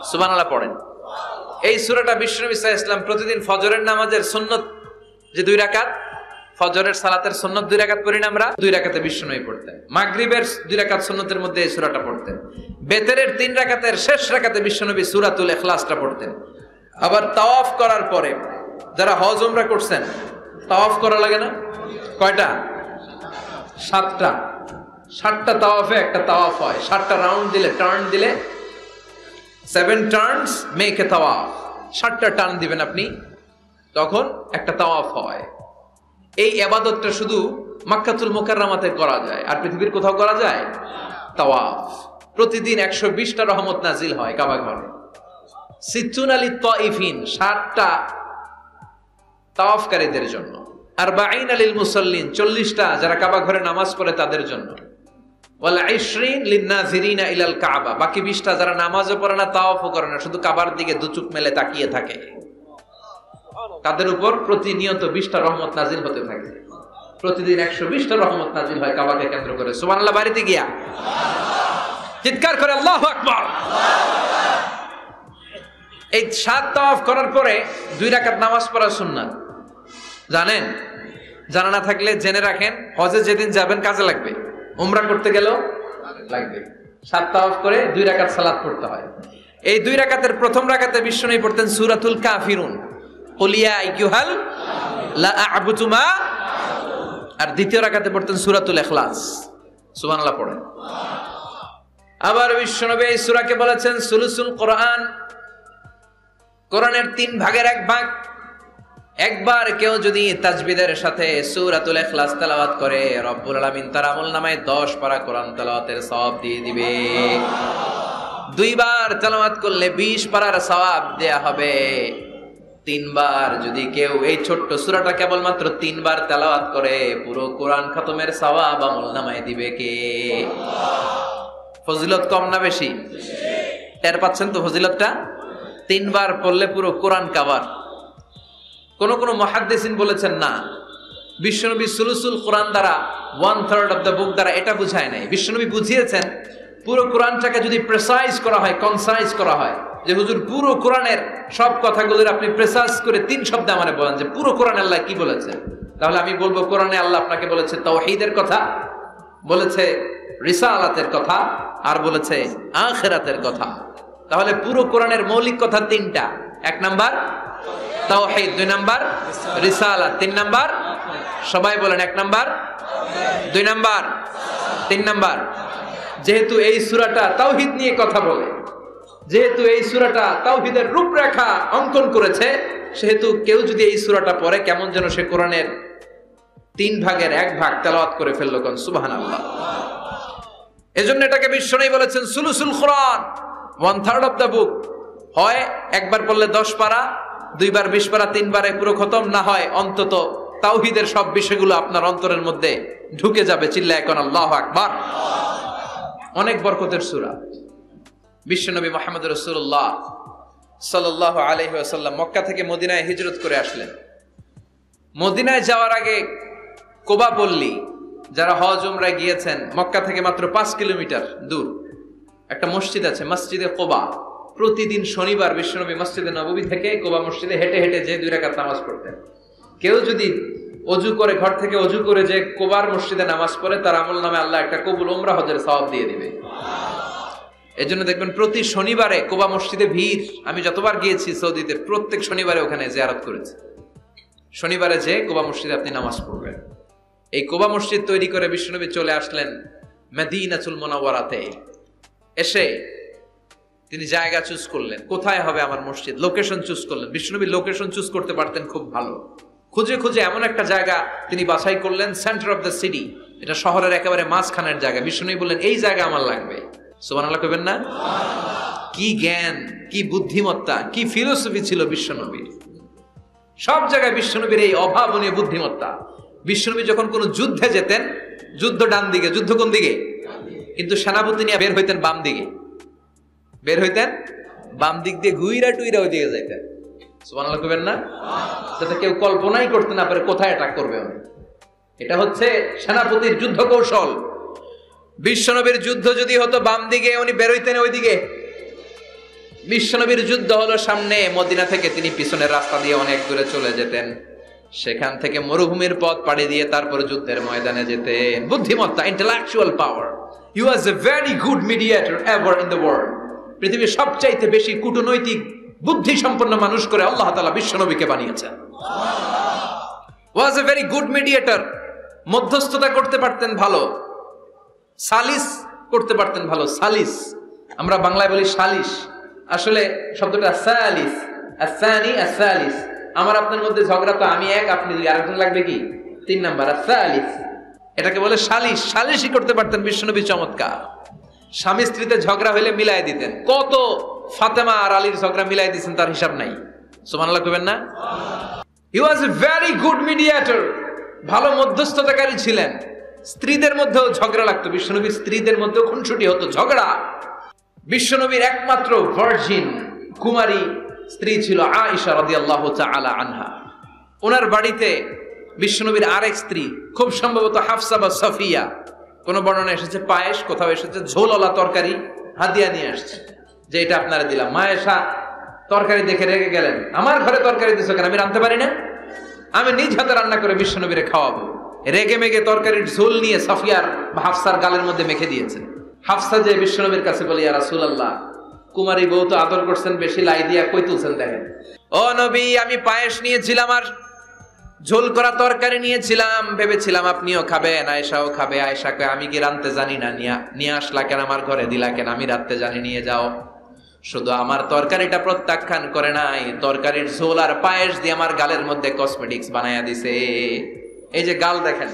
সুবহানাল্লাহ পড়েন। এই সূরাটা বিশ্বনবী সাল্লাল্লাহু আলাইহি ওয়াসাল্লাম প্রতিদিন ফজরের নামাজের সুন্নত যে 2 রাকাত, ফজরের সালাতের সুন্নত 2 রাকাত পড়ি না আমরা, 2 রাকাতে বিশ্বনবী পড়তেন। মাগরিবের 2 রাকাত সুন্নতের মধ্যে এই সূরাটা পড়তেন। বেতেরের 3 রাকাতের শেষ রাকাতে বিশ্বনবী সূরাতুল ইখলাসটা পড়তেন। আবার তাওয়াফ করার পরে যারা হজ উমরা করছেন, তাওয়াফ করা লাগে না? কয়টা? 7টা। 7টা তাওয়াফে একটা তাওয়াফ হয়। 7টা রাউন্ড দিলে, টার্ন দিলে 7 টার্নস মেক এ তাওয়াফ। 7টা টার্ন দিবেন আপনি, তখন একটা তাওয়াফ হয়। এই ইবাদতটা শুধু মক্কাতুল মুকাররমাতে করা যায়, আর পৃথিবীর কোথাও করা যায়? তাওয়াফ প্রতিদিন 120টা রহমত নাজিল হয় কাবা ঘরে। সিত্তুন আলী তাইফিন, 60টা তাওয়াফকারীদের জন্য। 40 আলিল মুসাল্লিন, 40টা যারা কাবা ঘরে নামাজ পড়ে তাদের জন্য। ওয়াল 20 লিন-নাযিরিনা ইলাল কাবা, বাকি 20টা যারা নামাজও পড়ে না, তাওয়াফও করে না, শুধু কাবার দিকে দুচোখ মেলে তাকিয়ে থাকে, তাদের উপর প্রতিনিয়ত 20টা রহমত নাজিল হতে থাকে। প্রতিদিন 120টা রহমত নাজিল হয় কাবাকে কেন্দ্র করে। সুবহানাল্লাহ। বাড়িতে গিয়া চিৎকার করে আল্লাহু আকবার। এই 7 তাওয়াফ করার পরে 2 রাকাত নামাজ পড়া সুন্নাত। জানেন? জানা না থাকলে জেনে রাখেন, হজে যেদিন যাবেন কাজে লাগবে, উমরা করতে গেলেও লাগবে। 7 তাওয়াফ করে 2 রাকাত সালাত পড়তে হয়। এই 2 রাকাতের প্রথম রাকাতে বিশ্বনবী পড়তেন সূরাতুল কাফিরুন, কুল ইয়া আইয়ুহাল লা আ'বুদু মা, আর দ্বিতীয় রাকাতে পড়তেন সূরাতুল ইখলাস। সুবহানাল্লাহ পড়েন। আবার বিশ্বনবী এই সূরাকে বলেছেন সুলুসুল কোরআন, কোরআনের 3 ভাগের 1 ভাগ। একবার কেউ যদি তাজবিদের সাথে সূরাতুল ইখলাস তেলাওয়াত করে, রব্বুল আলামিন তার আমলনামায় 10 পারা কোরআন তেলাওয়াতের সওয়াব দিয়ে দিবে। 2 বার তেলাওয়াত করলে 20 পারার সওয়াব দেয়া হবে। 3 বার যদি কেউ এই ছোট্ট সূরাটা কেবলমাত্র 3 বার তেলাওয়াত করে, পুরো কোরআন খতমের সওয়াব আমলনামায় দিবে কে? ফজিলত কম না বেশি? টের পাচ্ছেন তো ফজিলতটা? 3 বার পড়লে পুরো কোরআন কভার। কোন কোন মুহাদ্দিসিন বলেছেন না, বিশ্বনবী সুলুসুল কোরআন দ্বারা 1/3 অফ দ্য বুক দ্বারা এটা বুঝায় নাই। বিশ্বনবী বুঝিয়েছেন পুরো কোরআনটাকে যদি প্রেসাইজ করা হয়, কনসাইজ করা হয়, যে হুজুর পুরো কোরআনের সব কথাগুলোর আপনি প্রেসাইজ করে 3 শব্দে আমারে বলেন যে পুরো কোরআন আল্লাহ কি বলেছে, তাহলে আমি বলবো কোরআনে আল্লাহ আপনাকে বলেছে তাওহীদের কথা, বলেছে রিসালাতের কথা, আর বলেছে আখিরাতের কথা। তাহলে পুরো কোরআনের মৌলিক কথা 3টা। 1 নাম্বার তাওহীদ, 2 নাম্বার রিসালাত, 3 নাম্বার সবাই বলেন 1 নাম্বার, 2 নাম্বার, 3 নাম্বার। যেহেতু এই সূরাটা তাওহীদ নিয়ে কথা বলে, যেহেতু এই সূরাটা তাওহীদের রূপরেখা অঙ্কন করেছে, সেহেতু কেউ যদি এই সূরাটা পড়ে কেমন যেন সে কোরআনের 3 ভাগের 1 ভাগ তেলাওয়াত করে ফেললো। কোন সুবহানাল্লাহ। এজন্য এটাকে বিশ্বনবী বলেছেন সুলুসুল কোরআন, 1/3 অফ দ্য বুক। হয় একবার পড়লে 10 পারা, 2 বার 20 পারা, 3 বারে পুরো খতম, না হয় অন্তত তাওহীদের সব বিষয়গুলো আপনার অন্তরের মধ্যে ঢুকে যাবে। চিল্লায় কোন আল্লাহু আকবার। অনেক বরকতের সূরা। বিশ্বনবী মুহাম্মদ রাসূলুল্লাহ সাল্লাল্লাহু আলাইহি ওয়াসাল্লাম মক্কা থেকে মদিনায় হিজরত করে আসলেন। মদিনায় যাওয়ার আগে কোবা পল্লী, যারা হজ উমরায় গিয়েছেন, মক্কা থেকে মাত্র 5 কিলোমিটার দূর একটা মসজিদ আছে, মসজিদে কোবা। প্রতিদিন শনিবার বিশ্বনবী মসজিদে নববী থেকে কোবা মসজিদে হেঁটে হেঁটে যে 2 রাকাত নামাজ পড়তেন। কেউ যদি অজু করে, ঘর থেকে অজু করে যে কোবার মসজিদে নামাজ পড়ে, তার আমল নামে আল্লাহ একটা কবুল উমরা হজের সওয়াব দিয়ে দিবে। এজন্য দেখবেন প্রতি শনিবারে কোবা মসজিদে ভিড়। আমি যতবার গিয়েছি সৌদিতে, প্রত্যেক শনিবারে ওখানে জিয়ারত করেছি। শনিবারে যে কোবা মসজিদে আপনি নামাজ পড়বেন। এই কোবা মসজিদ তৈরি করে বিশ্বনবী চলে আসলেন মদিনাতুল মুনাওয়ারাতে। এসে তিনি জায়গা চুজ করলেন, কোথায় হবে আমার মসজিদ, লোকেশন চুজ করলেন। বিশ্বনবী লোকেশন চুজ করতে পারতেন খুব ভালো। খুঁজে খুঁজে এমন একটা জায়গা তিনি বাছাই করলেন, সেন্টার অফ দ্য সিটি, এটা শহরের একেবারে মাঝখানের জায়গা। বিশ্বনবী বললেন এই জায়গা আমার লাগবে। সুবহানাল্লাহ কইবেন না? কি জ্ঞান, কি বুদ্ধিমত্তা, কি ফিলোসফি ছিল বিশ্বনবীর। সব জায়গায় বিশ্বনবীর এই অভাবনীয় বুদ্ধিমত্তা। বিশ্বনবী যখন কোনো যুদ্ধে যেতেন, যুদ্ধ ডান দিকে, যুদ্ধ কোন দিকে? কিন্তু সেনাপতি নিয়ে বের হইতেন বাম দিকে, বের হইতেন বাম দিক দিয়ে, ঘুইরা টুইরা ওই দিকে যাইতেন। সুবহানাল্লাহ কইবেন না? যাতে কেউ কল্পনাই করতে না পারে কোথায় অ্যাটাক করবে উনি। এটা হচ্ছে সেনাপতির যুদ্ধ কৌশল। বিশ্বনবীর যুদ্ধ যদি হতো বাম দিকে, উনি বের হইতেন ওই দিকে। বিশ্বনবীর যুদ্ধ হলো সামনে, মদিনা থেকে তিনি পিছনের রাস্তা দিয়ে অনেক দূরে চলে যেতেন। সেখান থেকে মরুভূমির পথ পাড়ি দিয়ে তারপর যুদ্ধের ময়দানে যেতেন। বুদ্ধিমত্তা, intellectual power. He was a very good mediator ever in the world. পৃথিবীর সবচাইতে বেশি কূটনৈতিক বুদ্ধি সম্পন্ন মানুষ করে আল্লাহ তাআলা বিশ্বনবীকে বানিয়েছেন। ওয়াজ এ ভেরি গুড মিডিয়েটর, মধ্যস্থতা করতে পারতেন ভালো, সালিস করতে পারতেন ভালো। সালিস আমরা বাংলায় বলি সালিশ, আসলে শব্দটা সালিস, আসানি আসালিস। আমার আপনার মধ্যে ঝগড়া তো আমি এক, আপনি দুই, আরেকজন লাগবে কি 3 নাম্বার, সালিস। এটাকে বলে সালিশ। সালিশই করতে পারতেন বিশ্বনবী, চমৎকার। স্বামী স্ত্রীতে ঝগড়া হইলে মিলাই দিতেন। কত ফাতেমা আর আলীর ঝগড়া মিলাই দিয়েছেন তার হিসাব নাই। সুবহানাল্লাহ কইবেন না? হি ওয়াজ এ ভেরি গুড মিডিয়েটর, ভালো মধ্যস্থতাকারী ছিলেন। স্ত্রীদের মধ্যেও ঝগড়া লাগতো, বিশ্বনবীর স্ত্রীদের মধ্যেও খুনসুটি হতো, ঝগড়া। বিশ্বনবীর একমাত্র ভার্জিন কুমারী স্ত্রী ছিল আয়েশা রাদিয়াল্লাহু তাআলা আনহা। ওনার বাড়িতে বিশ্বনবীর আরেক স্ত্রী, খুব সম্ভবত হাফসা বা সাফিয়া, কোন বর্ণনা এসেছে পায়েস, কোথাও এসেছে ঝোলওয়ালা তরকারি হাদিয়া নিয়ে আসছে, যে এটা আপনারা দিলাম। আয়েশা তরকারি দেখে রেগে গেলেন, আমার ঘরে তরকারি দিছো কেন, আমি রাঁধতে পারি না? আমি নিজ হাতে রান্না করে বিশ্বনবীরে খাওয়াবো। রেগে মেগে তরকারির ঝোল নিয়ে সাফিয়ার বা হাফসার গালের মধ্যে মেখে দিয়েছেন। হাফসা যে বিশ্বনবীর কাছে বলি, ইয়া রাসূলুল্লাহ, কুমারী বউ তো আদর করছেন বেশি, লাই দিয়া কই তুলছেন দেখেন। ও নবী, আমি পায়েস নিয়েছিলাম আর ঝোল করা তরকারি নিয়েছিলাম, ভেবেছিলাম আপনিও খাবেন, আয়েশাও খাবে। আয়েশা কয়, আমি কি রাঁধতে জানি না, নিয়ে আসলা কেন আমার ঘরে, দিলা কেন? আমি রাঁধতে জানি, নিয়ে যাও। শুধু আমার তরকারিটা প্রত্যাখ্যান করে নাই, তরকারির ঝোল আর পায়েস দিয়ে আমার গালের মধ্যে কসমেটিক্স বানায়া দিছে। এই যে গাল দেখেন,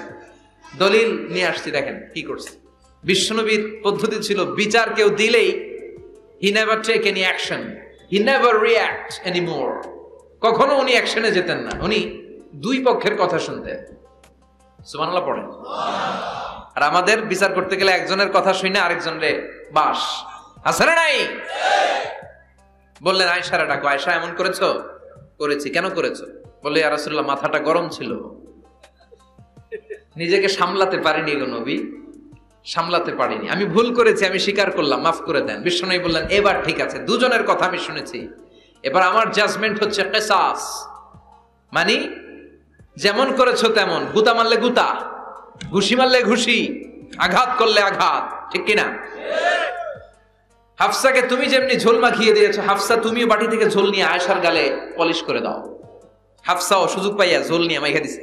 দলিল নিয়ে আসছি, দেখেন কি করছে। বিশ্বনবীর পদ্ধতি ছিল, বিচার কেউ দিলেই he never take any action, he never react anymore। কখনো উনি অ্যাকশনে যেতেন না, উনি দুই পক্ষের কথা শুনতেন। সুবহানাল্লাহ পড়েন। আর আমাদের বিচার করতে গেলে একজনের কথা শুনে আরেকজনরে বাস আছে না নাই? বললেন আয়েশারে ডাকো, আয়েশা এমন করেছো? করেছি। কেন করেছো? বললে, ইয়া রাসূলুল্লাহ, মাথাটা গরম ছিল, নিজেকে সামলাতে পারিনি গো নবী, সামলাতে পারিনি, আমি ভুল করেছি, আমি স্বীকার করলাম, মাফ করে দেন। বিশ্বনবী বললেন, এবার ঠিক আছে, দুজনের কথা আমি শুনেছি, এবার আমার জাজমেন্ট হচ্ছে কিসাস, মানে যেমন করেছো তেমন, গুতা মারলে গুতা, ঘুষি মারলে ঘুষি, আঘাত করলে আঘাত, ঠিক কিনা? হাফসাকে তুমি যেমনি ঝোল মাখিয়ে দিয়েছো, হাফসা তুমিও বাটি থেকে ঝোল নিয়ে আয়েশার গালে পলিশ করে দাও। হাফসাও সুযোগ পাইয়া ঝোল নিয়ে মাইখা দিছে।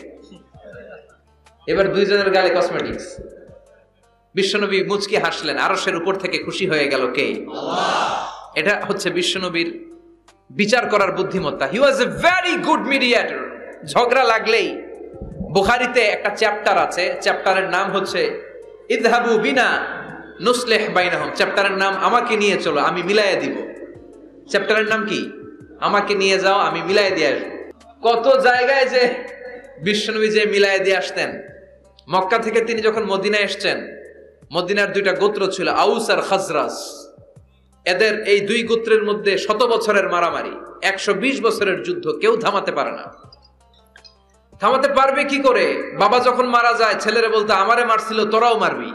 এবার দুইজনের গালে কসমেটিক্স। বিশ্বনবী মুচকি হাসলেন, আরশের উপর থেকে খুশি হয়ে গেল কে? আল্লাহ। এটা হচ্ছে বিশ্বনবীর বিচার করার বুদ্ধিমত্তা। হি ওয়াজ এ ভেরি গুড মিডিয়েটর। ঝগড়া লাগলেই, বুখারীতে একটা চ্যাপ্টার আছে, চ্যাপ্টারের নাম হচ্ছে ইযহাবু বিনা নুসলিহ বাইনাহুম। চ্যাপ্টারের নাম আমাকে নিয়ে চলো, আমি মিলাইয়া দিব। চ্যাপ্টারের নাম কি? আমাকে নিয়ে যাও, আমি মিলাইয়া দিয়ে আসবো। কত জায়গায় যে বিশ্বনবী যে মিলাইয়া দিয়ে আসতেন। মক্কা থেকে তিনি যখন মদিনায় এসেছেন, মদিনার দুইটা গোত্র ছিল, আউস আর খাজরাজ। এদের এই দুই গোত্রের মধ্যে 100 বছরের মারামারি, 120 বছরের যুদ্ধ, কেউ থামাতে পারে না। থামাতে পারবে কি করে? বাবা যখন মারা যায়, ছেলেরা বলতো, আমারে মারছিল, তোরাও মারবি।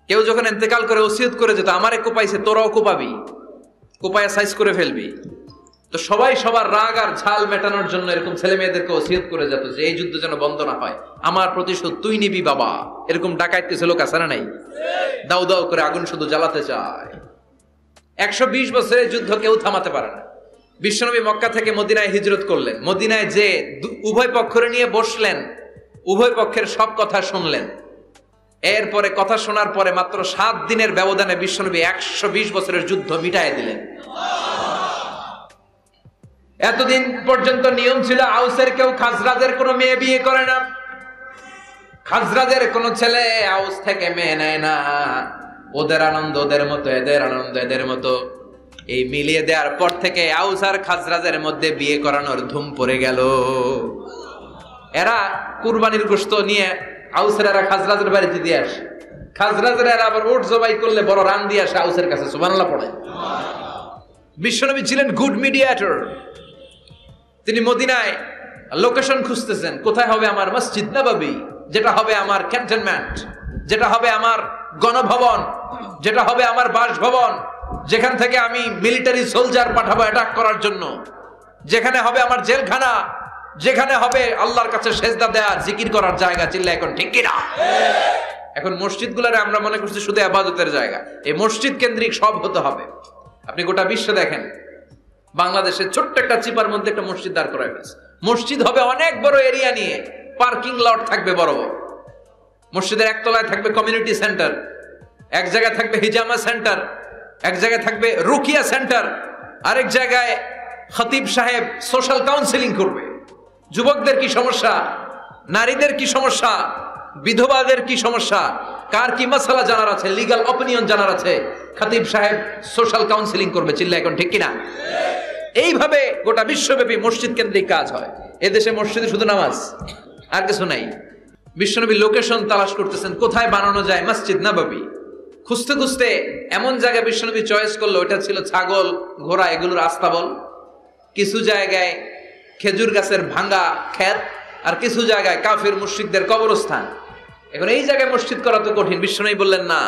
কেউ যখন ইন্তেকাল করে ওসিয়ত করে যেত, আমারে কোপাইছে, তোরাও কোপাবি, কোপায়া সাইজ করে ফেলবি। তো সবাই সবার রাগ আর ঝাল মেটানোর জন্য এরকম ছেলে মেয়েদেরকে ওসিয়ত করে যেত যে এই যুদ্ধ যেন বন্ধ না হয়, আমার প্রতিশোধ তুই নিবি বাবা। এরকম ডাকাইত কিছু লোক আছে না নাই? দাউ দাউ করে আগুন শুধু জ্বালাতে চায়। 120 বছরের যুদ্ধ কেউ থামাতে পারে না। বিশ্বনবী মক্কা থেকে মদিনায় হিজরত করলেন। মদিনায় যে উভয় পক্ষরে নিয়ে বসলেন, উভয় পক্ষের সব কথা শুনলেন। এরপরে কথা শোনার পরে মাত্র 7 দিনের ব্যবধানে বিশ্বনবী 120 বছরের যুদ্ধ মিটায় দিলেন। এতদিন পর্যন্ত নিয়ম ছিল, আউসের কেউ খাজরাজের কোনো মেয়ে বিয়ে করে না, খাজরাজের কোনো ছেলে আউস থেকে মেয়ে নেয় না। ওদের আনন্দ ওদের মতো, এদের আনন্দ এদের মতো। এই মিলিয়ে দেওয়ার পর থেকে আউস আর খাজরাজের মধ্যে বিয়ে করানোর ধুম পড়ে গেল। এরা কুরবানির গোশত নিয়ে আউসের এরা খাজরাজের বাড়িতে দিয়ে আসে, খাজরাজের এরা আবার উট জবাই করলে বড় রান দিয়ে আসে আউসের কাছে। সুবহানাল্লাহ পড়ে। বিশ্বনবী ছিলেন গুড মিডিয়েটর। তিনি মদিনায় লোকেশন খুঁজতেছেন, কোথায় হবে আমার মসজিদ নববী, যেটা হবে আমার ক্যান্টনমেন্ট, যেটা হবে আমার গণভবন, যেটা হবে আমার বাসভবন, যেখান থেকে আমি মিলিটারি সোলজার পাঠাবো অ্যাটাক করার জন্য, যেখানে হবে আমার জেলখানা, যেখানে হবে আল্লাহর কাছে সেজদা দেওয়ার জিকির করার জায়গা। চিল্লা এখন ঠিক কিনা? এখন মসজিদগুলোরে আমরা মনে করছি শুধু ইবাদতের জায়গা, এই মসজিদ কেন্দ্রিক সব হতে হবে। আপনি গোটা বিশ্ব দেখেন, বাংলাদেশের ছোট্ট একটা চিপার মধ্যে একটা মসজিদ দাঁড় করা হয়েছে। মসজিদ হবে অনেক বড় এরিয়া নিয়ে, পার্কিং লট থাকবে বড় বড়। মসজিদের একতলায় থাকবে কমিউনিটি সেন্টার, এক জায়গায় থাকবে হিজামা সেন্টার, এক জায়গায় থাকবে রুকিয়া সেন্টার, আরেক জায়গায় খতিব সাহেব সোশ্যাল কাউন্সিলিং করবে। যুবকদের কি সমস্যা, নারীদের কি সমস্যা, বিধবাদের কি সমস্যা, কার কি মাসালা জানার আছে, লিগ্যাল অপিনিয়ন জানার আছে, খতিব সাহেব সোশ্যাল কাউন্সিলিং করবে। চিল্লা এখন ঠিক কিনা? এইভাবে গোটা বিশ্বব্যাপী মসজিদ কেন্দ্রিক কাজ হয়। এদেশে মসজিদে শুধু নামাজ, আর কিছু নাই। বিশ্বনবী লোকেশন তালাশ করতেছেন, কোথায় বানানো যায় মসজিদ নববী। খুঁজতে খুঁজতে এমন জায়গায় বিশ্বনবী চয়েস করলো, ওটা ছিল ছাগল ঘোড়া এগুলোর আস্তাবল, কিছু জায়গায় খেজুর গাছের ভাঙ্গা ক্ষেত, আর কিছু জায়গায় কাফির মুশরিকদের কবরস্থান। এখন এই জায়গায় মসজিদ করা তো কঠিন। বিশ্বনবী বললেন, না,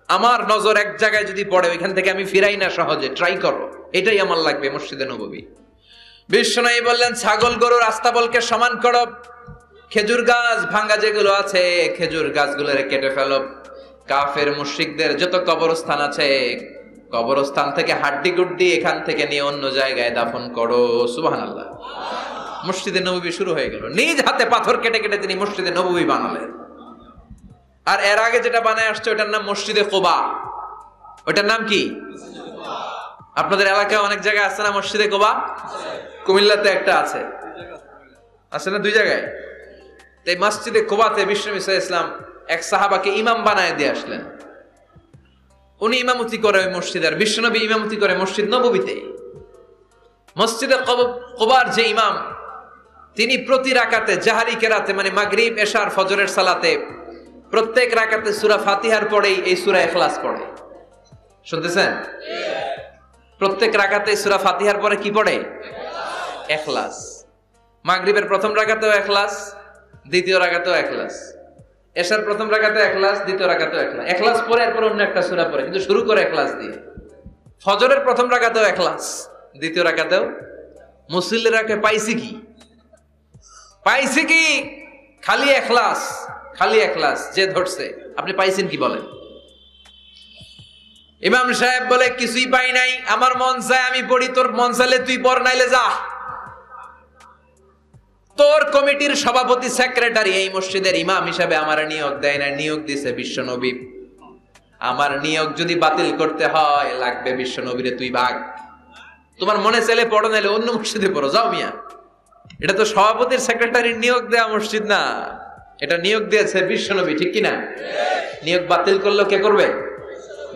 আমার নজর এক জায়গায় যদি পড়ে ওইখান থেকে আমি ফিরাই না সহজে, ট্রাই করো, এটাই আমার লাগবে মসজিদে নববী। বিশ্বনবী বললেন, ছাগল গরুর আস্তাবলকে সমান করো, খেজুর গাছ ভাঙ্গা যেগুলো আছে খেজুর গাছগুলোরে কেটে ফেলো, কাফের মুশরিকদের যত কবরস্থান আছে কবরস্থান থেকে হাড্ডি গুড্ডি এখান থেকে নিয়ে অন্য জায়গায় দাফন করো। সুবহানাল্লাহ। মসজিদে নববী শুরু হয়ে গেল। নিজ হাতে পাথর কেটে কেটে তিনি মসজিদে নববী বানালেন। আর এর আগে যেটা বানায় আসছে ওটার নাম মসজিদে কুবা। ওটার নাম কি? আপনাদের এলাকায় অনেক জায়গায় আছে না মসজিদে কুবা? কুমিল্লাতে একটা আছে, আছে না? 2 জায়গায়। এই মসজিদে কুবাতে বিশ্বনবী সাল্লাল্লাহু আলাইহি ওয়াসাল্লাম এক সাহাবাকে ইমাম বানায় দিয়ে আসলেন। উনি ইমামতি করে ওই মসজিদে, আর বিশ্বনবী ইমামতি করে মসজিদ নববীতে। মসজিদে কুবার যে ইমাম, তিনি প্রতি রাকাতে জাহারি কেরাতে, মানে মাগরিব এশার ফজরের সালাতে প্রত্যেক রাকাতে সূরা ফাতিহার পরেই এই সূরা ইখলাস পড়ে। শুনতেছেন? প্রত্যেক রাকাতে সূরা ফাতিহার পরে কি পড়ে? ইখলাস। মাগরিবের প্রথম রাকাতেও ইখলাস, দ্বিতীয় রাকাতেও ইখলাস, এশার প্রথম রাকাতে ইখলাস, দ্বিতীয় রাকাতেও ইখলাস। ইখলাস পরে এরপর অন্য একটা সূরা পড়ে, কিন্তু শুরু করে ইখলাস দিয়ে। ফজরের প্রথম রাকাতেও ইখলাস, দ্বিতীয় রাকাতেও। মুসল্লিরাকে পাইছি কি? পাইছি কি? খালি ইখলাস, খালি ইখলাস। যে ধরছে, আপনি পাইছেন কি বলেন? ইমাম সাহেব বলে, কিছুই পাই নাই, আমার মন চায় আমি পড়ি, তোর মন চাইলে তুই পড়, নাইলে যা। তোর কমিটির সভাপতি সেক্রেটারি এই মসজিদের ইমাম হিসাবে আমার নিয়োগ দেয় না, নিয়োগ দিছে বিশ্বনবী। আমার নিয়োগ যদি বাতিল করতে হয় লাগবে বিশ্বনবীরে তুই ভাগ। তোমার মনে চাইলে পড়ো, নাইলে অন্য মসজিদে পড়ো, যাও মিয়া। এটা তো সভাপতির সেক্রেটারির নিয়োগ দেয়া মসজিদ না, এটা নিয়োগ দিয়েছে বিশ্বনবী, ঠিক কিনা? নিয়োগ বাতিল করলো কে করবে?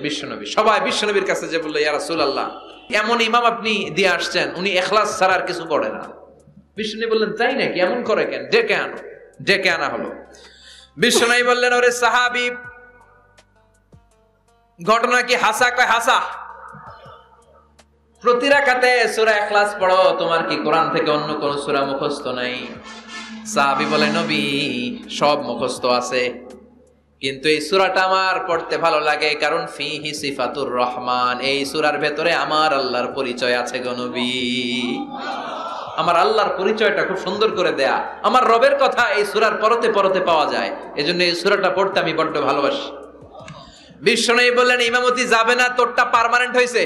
বিশ্বনবী। সবাই বিশ্বনবীর কাছে যে বললো, ইয়া রাসূলুল্লাহ, এমন ইমাম আপনি দিয়ে আসছেন, উনি ইখলাস ছাড়া আর কিছু পড়ে না। বিশ্বনবী বললেন, তাই নাকি? এমন করে কেন? ডেকে আনো। ডেকে আনা হলো। বিশ্বনবী বললেন, ওরে সাহাবী, ঘটনা কি হাসা? কয় হাসা। প্রতি রাকাতে সূরা ইখলাস পড়ো, তোমার কি কোরআন থেকে অন্য কোন সূরা মুখস্থ নাই? সাহাবী বলে, নবী, সব মুখস্থ আছে, কিন্তু এই সূরাটা আমার পড়তে ভালো লাগে, কারণ ফিহি সিফাতুর রহমান, এই সূরার ভেতরে আমার আল্লাহর পরিচয় আছে গো নবী। আমার আল্লাহর পরিচয়টা খুব সুন্দর করে দেয়া, আমার রবের কথা এই সূরার পরতে পরতে পাওয়া যায়, এজন্য এই সূরাটা পড়তে আমি বড্ড ভালোবাসি। বিশ্বনবী বললেন, ইমামতি যাবে না, তোরটা পার্মানেন্ট হয়েছে।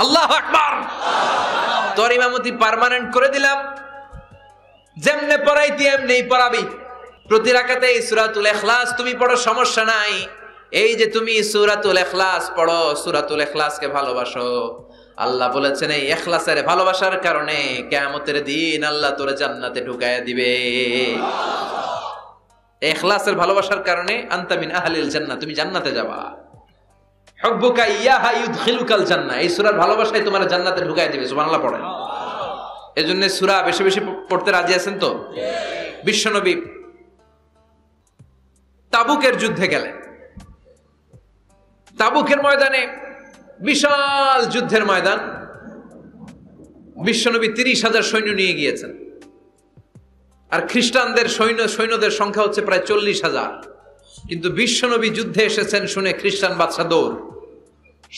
আল্লাহু আকবার। তোর ইমামতি পার্মানেন্ট করে দিলাম, যেমনে পড়াইতি এমনিই পড়াবি। প্রতি রাকাতে এই সূরাতুল ইখলাস তুমি পড়ো, সমস্যা নাই। এই যে তুমি সূরাতুল ইখলাস পড়ো, সূরাতুল ইখলাসকে ভালোবাসো, আল্লাহ বলেছেন এই ইখলাসের ভালোবাসার কারণে কিয়ামতের দিন আল্লাহ তোরে জান্নাতে ঢুকায়া দিবে। ইখলাসের ভালোবাসার কারণে আনতা মিন আহলিল জান্নাহ, তুমি জান্নাতে যাবা। হুব্বুকা ইয়াহা ইউদখিলুকাল জান্নাহ, এই সূরার ভালোবাসায় তোমার জান্নাতে ঢুকায়া দিবে। সুবহানাল্লাহ পড়েন। এজন্য সূরা বেশি বেশি পড়তে রাজি আছেন তো? বিশ্বনবী তাবুকের যুদ্ধে গেলেন। তাবুকের ময়দানে বিশাল যুদ্ধের ময়দান। বিশ্বনবী 30,000 সৈন্য নিয়ে গিয়েছেন, আর খ্রিস্টানদের সৈন্যদের সংখ্যা হচ্ছে প্রায় 40,000। কিন্তু বিশ্বনবী যুদ্ধে এসেছেন শুনে খ্রিস্টান বাদশা দৌড়,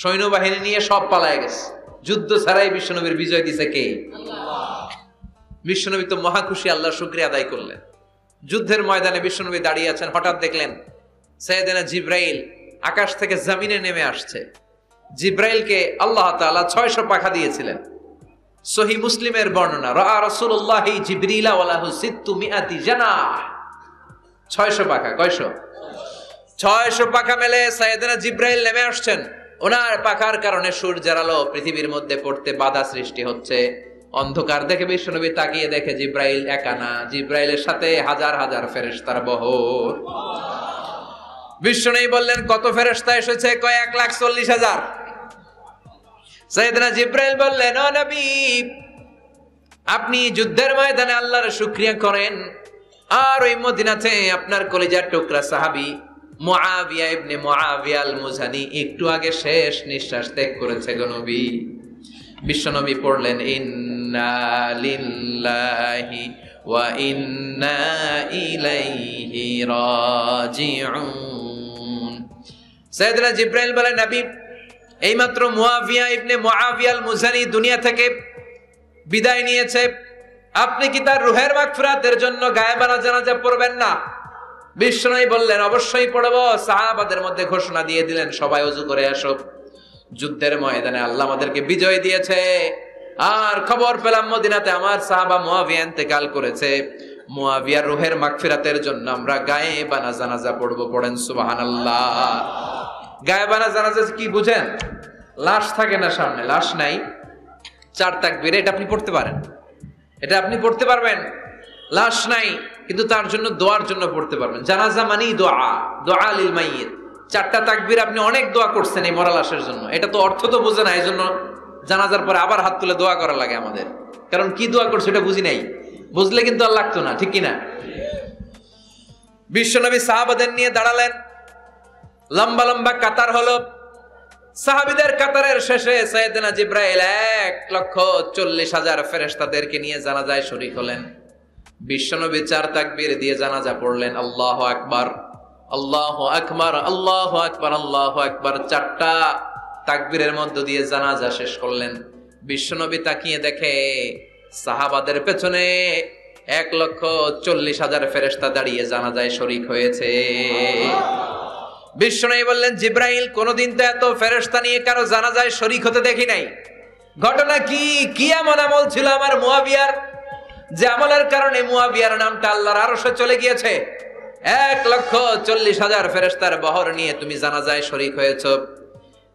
সৈন্যবাহিনী নিয়ে সব পালায় গেছে। যুদ্ধ ছাড়াই বিশ্বনবীর বিজয় দিছে কে? বিশ্বনবী তো মহা খুশি, আল্লাহর শুকরিয়া আদায় করলেন। যুদ্ধের ময়দানে বিশ্বনবী দাঁড়িয়ে আছেন, হঠাৎ দেখলেন সাইয়েদনা জিবরাইল আকাশ থেকে জমিনে নেমে আসছে। জিব্রাইলকে আল্লাহ তাআলা 600 পাখা দিয়েছিলেন। সহিহ মুসলিমের বর্ণনা, রাআ রাসূলুল্লাহি জিবরিলা ওয়া লাহু 600 জানাহ। 600 পাখা, কয়শো? 600 পাখা মেলে সাইয়েদনা জিব্রাইল নেমে আসছেন। ওনার পাখার কারণে সূর্যের আলো পৃথিবীর মধ্যে পড়তে বাধা সৃষ্টি হচ্ছে। অন্ধকার দেখে বিশ্বনবী তাকিয়ে দেখে জিব্রাইল একা না, জিব্রাইলের সাথে হাজার হাজার ফেরেশতার বহর। বিশ্বনবী বললেন, কত ফেরেশতা এসেছে? কয় 1,40,000। সাইয়েদনা জিব্রাইল বললেন, ও নবী, আপনি যুদ্ধের ময়দানে আল্লাহর শুকরিয়া করেন, আর ওই মদিনাতে আপনার কলিজার টুকরা সাহাবী মুআবিয়া ইবনে মুআবিয়া আল মুজানি একটু আগে শেষ নিঃশ্বাস ত্যাগ করেছে গো নবী। বিশ্বনবী পড়লেন, ইন্না লিল্লাহি ওয়া ইন্না ইলাইহি রাজিউন। সাইয়েদনা জিব্রাইল বলেন, নবী, এইমাত্র মুআবিয়া ইবনে মুআবিয়া আল মুজানি দুনিয়া থেকে বিদায় নিয়েছে, আপনি কি তার রূহের মাগফিরাতের জন্য গায়েবানা জানাজা পড়বেন না? বিশ্বনবী বললেন, অবশ্যই পড়ব। সাহাবাদের মধ্যে ঘোষণা দিয়ে দিলেন, সবাই ওযু করে আসো, যুদ্ধের ময়দানে আল্লাহ আমাদেরকে বিজয় দিয়েছে, আর খবর পেলাম মদিনাতে আমার সাহাবা মুআবিয়া ইন্তেকাল করেছে, মুআবিয়ার রূহের মাগফিরাতের জন্য আমরা গায়েবানা জানাজা পড়ব। পড়েন সুবহানাল্লাহ। গায়েবানা জানাজা কি বুঝেন? লাশ থাকে না সামনে, লাশ নাই, 4 তাকবীর, এটা আপনি পড়তে পারেন, এটা আপনি পড়তে পারবেন। লাশ নাই, কিন্তু তার জন্য দোয়ার জন্য পড়তে পারবেন। জানাজা মানেই দোয়া, দোয়া লিল মাইয়িত। 4টা তাকবীর, আপনি অনেক দোয়া করছেন এই মরা লাশের জন্য, এটা তো অর্থ তো বোঝে না, এই জন্য জানাজার পরে আবার হাত তুলে দোয়া করা লাগে আমাদের, কারণ কি দোয়া করছে এটা বুঝি নাই, বুঝলে কিন্তু আর লাগতো না, ঠিক কিনা? বিশ্বনবী সাহাবাদের নিয়ে দাঁড়ালেন, লম্বা লম্বা কাতার হলো। সাহাবীদের কাতারের শেষে সাইয়েদনা জিব্রাইল 1,40,000 ফেরেশতাদেরকে নিয়ে জানাজায় শরীক হলেন। বিশ্বনবী 4 তাকবীর দিয়ে জানাজা পড়লেন, আল্লাহু আকবার, আল্লাহু আকবার, আল্লাহু আকবার, আল্লাহু আকবার। 4টা তাকবীরের মধ্য দিয়ে জানাজা শেষ করলেন। বিশ্বনবী তাকিয়ে দেখে সাহাবাদের পেছনে 1,40,000 ফেরেশতা দাঁড়িয়ে জানাজায় শরীক হয়েছে। বিশ্বনবী বললেন, জিব্রাইল, কোনদিন তো এত ফেরেশতা নিয়ে কারো জানাজায় শরীক হতে দেখি নাই। ঘটনা কি? কি এমন আমল ছিল আমার মুআবিয়ার, যে আমলের কারণে মুআবিয়ার নামটা আল্লাহর আরশে চলে গিয়েছে? 1,40,000 ফেরেশতার বহর নিয়ে তুমি জানাজায় শরীক হয়েছো,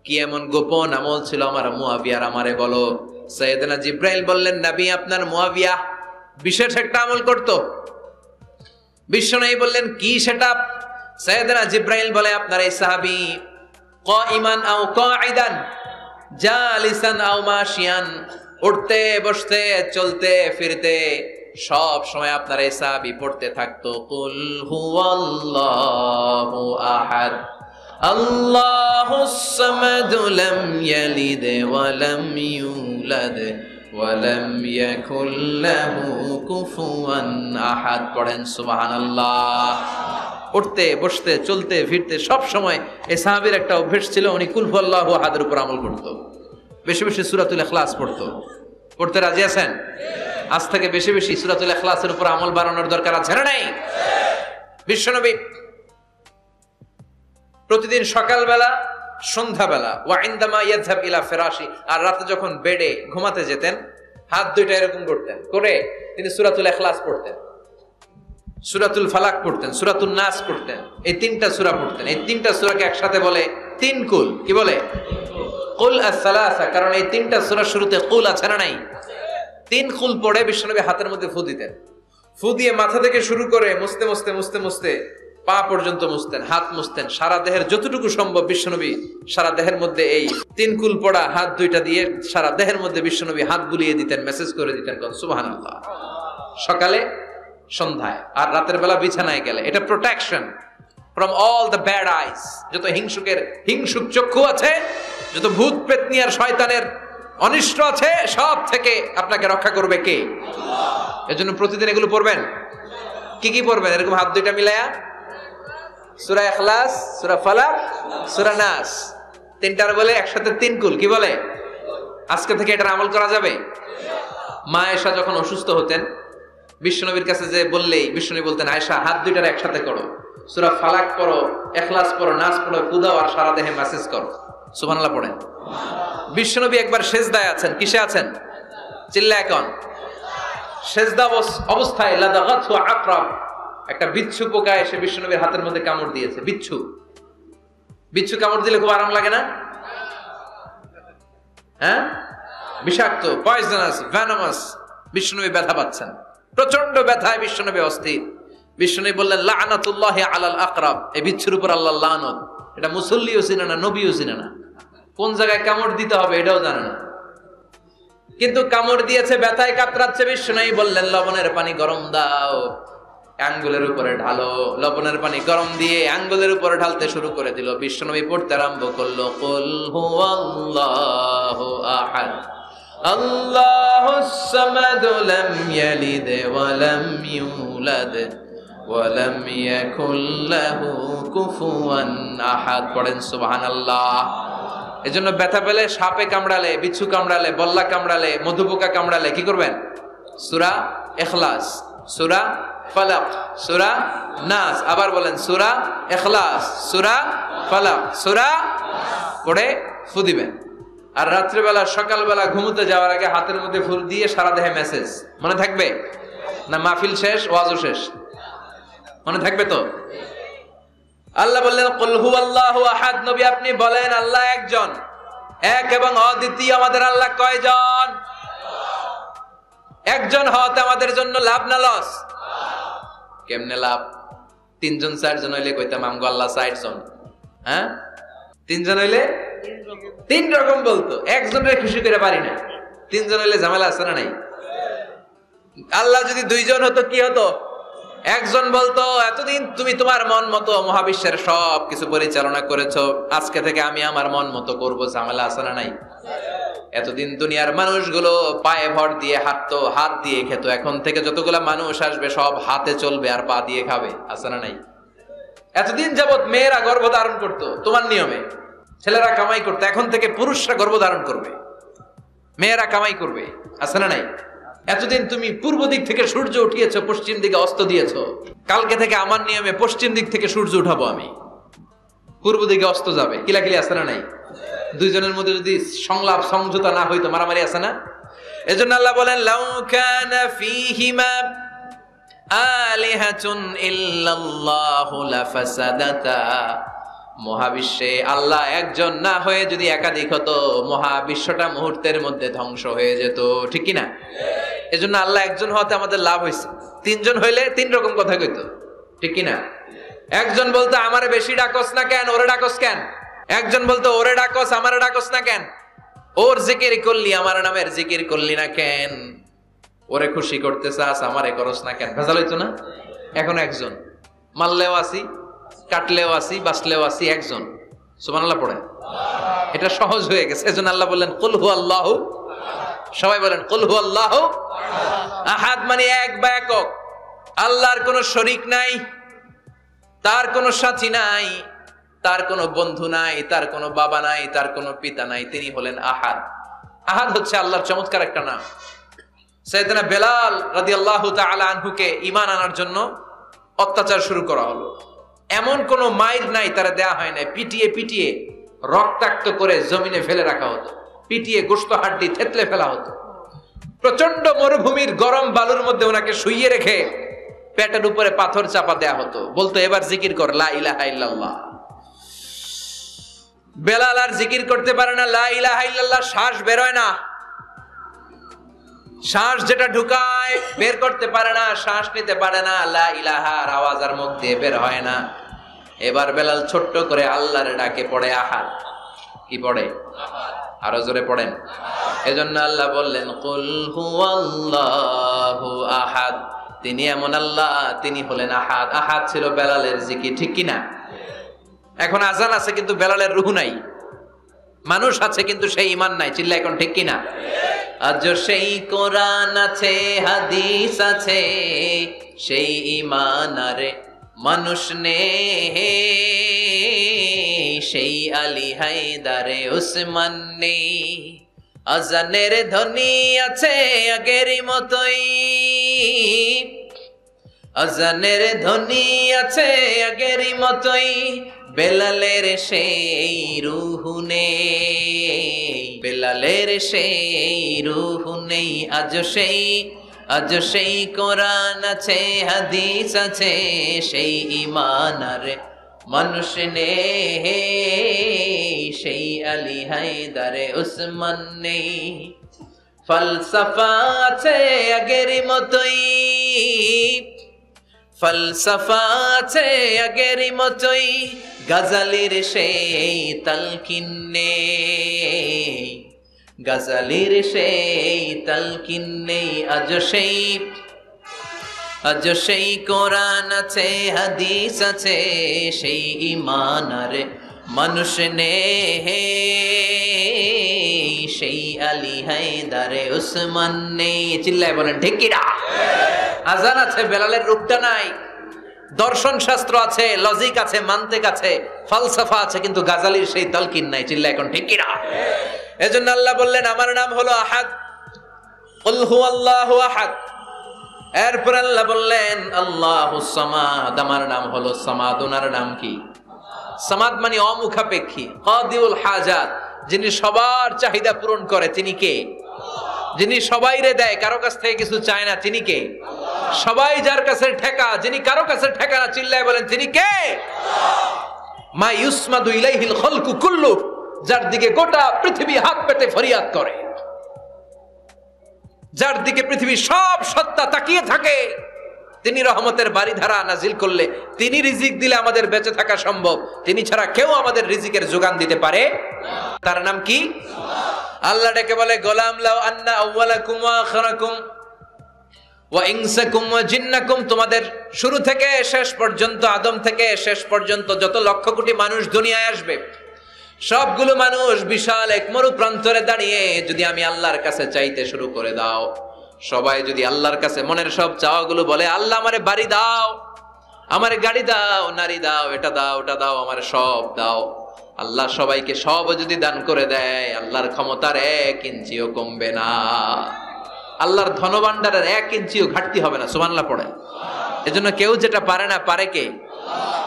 কি এমন গোপন আমল ছিল আমার মুআবিয়ার, আমারে বলো। সাইয়েদনা জিব্রাইল বললেন, নবী, আপনার মুআবিয়া বিশেষ একটা আমল করত। বিশ্বনবী বললেন, কি সেটা? সাইয়েদনা জিব্রাইল বলে, আপনার এই সাহাবী কাইমান আও কাঈদান, জালিসান আও মাশিয়ান, উঠতে বসতে চলতে ফিরতে সব সময় আপনার এই সাহাবী পড়তে থাকতো, কুল হুয়াল্লাহু আহাদ, আল্লাহুস সামাদ, লাম ইয়ালিদ ওয়া লাম ইউলাদ ওয়া লাম ইয়াকুল লাহু কুফুয়ান আহাদ। পড়েন সুবহানাল্লাহ। উঠতে বসতে চলতে ফিরতে সব সময় এই সাহাবীর একটা অভ্যাস ছিল, উনি কুল হুয়াল্লাহু আহাদের উপর আমল করত, বেশি বেশি সূরাতুল ইখলাস পড়তো। পড়তে রাজি আছেন? আজ থেকে বেশি বেশি সূরাতুল ইখলাসের উপর আমল বাড়ানোর দরকার আছে না নাই? বিশ্বনবী প্রতিদিন সকালবেলা, সন্ধ্যাবেলা, ওয়া ইনদামা ইয়াযহাব ইলা ফিরাশি, আর রাতে যখন বেডে ঘুমাতে যেতেন, হাত দুইটা এরকম করতেন, করে তিনি সূরাতুল ইখলাস পড়তেন, সূরাতুল ফালাক পড়তেন, সূরাতুন নাস পড়তেন। এই 3টা সূরা পড়তেন। এই 3টা সূরাকে একসাথে বলে 3 কুল। কি বলে? কুল আস-সালাসা, কারণ এই 3টা সূরার শুরুতে কুল আছে না নাই? 3 কুল পড়ে বিশ্বনবী হাতের মধ্যে ফু দিতেন। ফু দিয়ে মাথা থেকে শুরু করে মুছতে মুছতে মুছতে মুছতে পা পর্যন্ত মুছতেন, হাত মুছতেন, সারা দেহের যতটুকু সম্ভব বিশ্বনবী সারা দেহের মধ্যে এই 3 কুল পড়া হাত দুইটা দিয়ে সারা দেহের মধ্যে বিশ্বনবী হাত বুলিয়ে দিতেন, মেসেজ করে দিতেন, সুবহানাল্লাহ। সকালে, সন্ধ্যায়, আর রাতের বেলা বিছানায় গেলে। এটা protection from all the bad আইস। যত হিংসুক চক্ষু আছে, যত ভূত পেতনি আর শয়তানের অনিষ্ট আছে, সব থেকে আপনাকে রক্ষা করবে কে? আল্লাহ। এজন্য প্রতিদিন এগুলো পড়বেন। কি কি পড়বেন? এরকম হাত দুইটা মিলায়া সূরা ইখলাস, সূরা ফালাক, সূরা নাস, 3টার বলে একসাথে 3 কুল। কি বলে? আজকে থেকে এটার আমল করা যাবে। মা আয়েশা যখন অসুস্থ হতেন, বিশ্বনবীর কাছে যে বললেই বিশ্বনবী বলতেন, আয়েশা, হাত দুইটার একসাথে করো, সূরা ফালাক পড়ো, ইখলাস পড়ো, নাস পড়ো, ফু দাও, আর সারা দেহে মেসেজ করো। সুবহানাল্লাহ পড়েন। বিশ্বনবী একবার সেজদায় আছেন, কিসে আছেন? চিল্লা এখন। সেজদা অবস্থায় লাদাগাতহু আকরাব, একটা বিচ্ছু পোকা এসে বিশ্বনবীর হাতের মধ্যে কামড় দিয়েছে। বিচ্ছু কামড় দিলে খুব আরাম লাগে না? হ্যাঁ, বিষাক্ত, পয়জনাস, ভেনামাস। বিশ্বনবী ব্যথা পাচ্ছেন, প্রচন্ড ব্যথায় বিশ্বনবী অস্থির। বিশ্বনবী বললেন লাআনাতুল্লাহি আলাল আকরাব, এই বিচ্ছুর উপর আল্লাহর লানত। এটা মুসল্লিও চিনে না, নবীও চিনে না, কোন জায়গায় কামড় দিতে হবে এটাও জানে না, কিন্তু কামড় দিয়েছে, ব্যথায় কাতরাচ্ছে। বিশ্বনবী বললেন লবণের পানি গরম দাও, আঙ্গুলের উপরে ঢালো। লবণের পানি গরম দিয়ে আঙ্গুলের উপরে ঢালতে শুরু করে দিল। বিশ্বনবী পড়তে আরম্ভ করলো কুল হুয়াল্লাহু আহাদ আল্লাহুস সামাদ লাম ইয়ালিদ ওয়া লাম ইউলাদ ওয়া লাম ইয়াকুল লাহু কুফুয়ান আহাদ। পড়েন সুবহানাল্লাহ। এজন্য ব্যথা পেলে, সাপে কামড়ালে, বিচ্ছু কামড়ালে, বল্লা কামড়ালে, মধুপোকা কামড়ালে কি করবেন? সূরা ইখলাস, সূরা ফালাক, সূরা নাস। আবার বলেন সূরা ইখলাস, সূরা ফালাক, সূরা পড়ে ফু দিবেন। আর রাত্রিবেলা, সকালবেলা ঘুমোতে যাওয়ার আগে হাতের মধ্যে ফুল দিয়ে সারা দেহে মেসেজ। মনে থাকবে না? মাহফিল শেষ, ওয়াজও শেষ, মনে থাকবে তো? আল্লাহ বললেন কুল হুয়াল্লাহু আহাদ। নবী আপনি বলেন আল্লাহ একজন, এক এবং অদ্বিতীয়। আমাদের আল্লাহ কয়জন? একজন হওয়াতে আমাদের জন্য লাভ না লস? কেমনে লাভ? 3 জন 4 জন হইলে কইতাম আমগো আল্লাহ 60 জন। হ্যাঁ, 3 জন হইলে 3 রকম বলতো, একজনের খুশি করে পারি না। 3 জন হইলে ঝামেলা আছে না নাই? আল্লাহ যদি 2 জন হতো কি হতো? একজন বলতো এতদিন তুমি তোমার মন মতো মহাবিশ্বের সব কিছু পরিচালনা করেছো, আজকে থেকে আমি আমার মন মতো করবো। ঝামেলা আছে না নাই? এতদিন দুনিয়ার মানুষগুলো পায়ে ভর দিয়ে হাঁটতো, হাত দিয়ে খেত, এখন থেকে যতগুলা মানুষ আসবে সব হাতে চলবে আর পা দিয়ে খাবে। আছে না নাই? এতদিন যাবত মেয়েরা গর্ভধারণ করতো তোমার নিয়মে, ছেলেরা কামাই করতো, এখন থেকে পুরুষরা গর্ভধারণ করবে, মেয়েরা কামাই করবে। আছে না নাই? এতদিন তুমি পূর্ব দিক থেকে সূর্য উঠিয়েছো, পশ্চিম দিকে অস্ত দিয়েছো, কালকে থেকে আমার নিয়মে পশ্চিম দিক থেকে সূর্য উঠাবো আমি, পূর্ব দিকে অস্ত যাবে। কিলাকিলি আছে না নাই? 2 জনের মধ্যে যদি সংলাপ সমঝোতা না হইতো মারামারি আছে না? এজন্য আল্লাহ বলেন লাউ কানা ফীহিমা আলিহাতুন ইল্লাল্লাহু লাফাসাদাতা। মহাবিশ্বে আল্লাহ একজন না হয়ে যদি একাধিক হতো, মহাবিশ্বটা মুহূর্তের মধ্যে ধ্বংস হয়ে যেত। ঠিক কি না? এজন্য আল্লাহ একজন হওয়াতে আমাদের লাভ হয়েছে। 3 জন হইলে 3 রকম কথা কইতো। ঠিক কি না? একজন বলতো আমারে বেশি ডাকস না কেন, ওরে ডাকস কেন? একজন বলতো ওরে ডাকস, আমারে ডাকস না কেন? ওর জিকির করলি, আমার নামের জিকির করলি না কেন? ওরে খুশি করতে চাস, আমারে করস না কেন? ভেজাল হইতো না? এখন একজন, মারলেও আসি, কাটলেও আসি, বাঁচলেও আসি, একজন। সুবহানাল্লাহ পড়েন। এটা সহজ হয়ে গেছে। এজন্য আল্লাহ বললেন কুল হুয়াল্লাহু, সবাই বলেন কুল হুয়াল্লাহু আহাদ, মানে এক বা একক। আল্লাহর কোনো শরীক নাই, তার কোনো সাথী নাই, তার কোনো বন্ধু নাই, তার কোনো বাবা নাই, তার কোনো পিতা নাই। তিনি হলেন আহাদ। আহাদ হচ্ছে আল্লাহর চমৎকার একটা নাম। সাইয়েদনা বেলাল রাদিয়াল্লাহু তাআলা আনহুকে ঈমান আনার জন্য অত্যাচার শুরু করা হলো। এমন কোন মাইর নাই তারা দেয়া হয় নাই, পিটিয়ে পিটিয়ে রক্তাক্ত করে জমিনে ফেলে রাখা হতো, পিটিয়ে গোশত হাড্ডি থেতলে ফেলা হতো। প্রচন্ড মরুভূমির গরম বালুর মধ্যে ওনাকে শুইয়ে রেখে পেটের উপরে পাথর চাপা দেয়া হতো। বলতো এবার জিকির কর লা ইলাহা ইল্লাল্লাহ। বেলাল আর জিকির করতে পারে না, লা ইলাহা ইল্লাল্লাহ শ্বাস বের হয় না, শ্বাস যেটা ঢুকায় বের করতে পারে না, শ্বাস নিতে পারে না, লা ইলাহার আওয়াজ আর মুখ দিয়ে বের হয় না। এবার বেলাল ছোট্ট করে আল্লাহর ডাকে পড়ে আহাদ। কি পড়ে? আরো জোরে পড়েন। এজন্য আল্লাহ বললেন কুল হুয়াল্লাহু আহাদ। তিনি এমন আল্লাহ, তিনি হলেন আহাদ। আহাদ ছিল বেলালের জিকির। ঠিক কি না? এখন আজান আছে কিন্তু বেলালের রূহ নাই, মানুষ আছে কিন্তু সেই ঈমান নাই। চিল্লা এখন ঠিক কি না? আজ সেই কোরআন আছে, হাদিস আছে, সেই ঈমান আরে মানুষ নে, সেই আলী হায়দারে উসমান নে। আজানের ধ্বনি আছে আগের মতোই, আজানের ধ্বনি আছে আগের মতোই, বেলালের সেই রূহ নেই, বেলালের সেই রূহ নেই, আজ সেই কোরআন আছে, হাদিস আছে, সেই ঈমান আর মানুষ নেই, সেই আলী হায়দারে উসমান নেই। ফলসফা আছে আগের মতোই, ফলসফা আছে আগের মতোই, গজলের সেই তালকিন নেই, গজলের সেই তালকিন নেই। আজ সেই কোরআন আছে, হাদিস আছে, সেই ঈমান আর মানুষ নেই, সেই আলী হায়দারে উসমান নেই। চিল্লায় বলেন ঠিক কিনা? আজান আছে, বেলালের রূপটা নাই। দর্শন শাস্ত্র আছে, লজিক আছে, মান্তিক আছে, ফালসাফা আছে, কিন্তু গাজালির সেই তালকিন নাই। চিল্লায় এখন ঠিক কিনা? এজন্য আল্লাহ বললেন আমার নাম হলো আহাদ, কুল হুয়াল্লাহু আহাদ। এরপর আল্লাহ বললেন আল্লাহুস সামাদ, আমার নাম হলো সামাদ। ওনার নাম কি? সামাদ মানে অমুখাপেক্ষী, কাদিউল হাজাত, যিনি সবার চাহিদা পূরণ করে। তিনি কে? যিনি সবাইরে দেয়, কারো কাছ থেকে কিছু চায় না। তিনি কে? সবাই যার কাছে ঠেকা, যিনি কারো কাছে ঠেকা না। চিল্লায় বলেন তিনি কে? মা ইউসমাদু ইলাইহিল খালকু কুল্লু, যার দিকে গোটা পৃথিবী হাত পেতে ফরিয়াদ করে, যার দিকে পৃথিবীর সব সত্তা তাকিয়ে থাকে। তিনি রহমতের বারিধারা নাজিল করলে, তিনি রিজিক দিলে আমাদের বেঁচে থাকা সম্ভব। তিনি ছাড়া কেউ আমাদের রিজিকের যোগান দিতে পারে। তার নাম কি? আল্লাহ ডেকে বলে গোলাম লাউ আন্না আউওয়ালাকুম ওয়া আখিরাকুম ওয়া ইনসাকুম ওয়া জিন্নাকুম, তোমাদের শুরু থেকে শেষ পর্যন্ত, আদম থেকে শেষ পর্যন্ত যত লক্ষ কোটি মানুষ দুনিয়ায় আসবে, সবগুলো মানুষ বিশাল এক মরু প্রান্তরে দাঁড়িয়ে যদি আমি আল্লাহর কাছে চাইতে শুরু করে দাও, সবাই যদি আল্লাহর কাছে মনের সব চাওয়াগুলো বলে, আল্লাহ আমারে বাড়ি দাও, আমারে গাড়ি দাও, নারী দাও, এটা দাও, ওটা দাও, আমারে সব দাও, আল্লাহ সবাইকে সব যদি দান করে দেয়, আল্লাহর ক্ষমতার 1 ইঞ্চিও কমবে না, আল্লাহর ধনভাণ্ডারের 1 ইঞ্চিও ঘাটতি হবে না। সুবহানাল্লাহ পড়ে। এজন্য কেউ যেটা পারে না, পারে কে?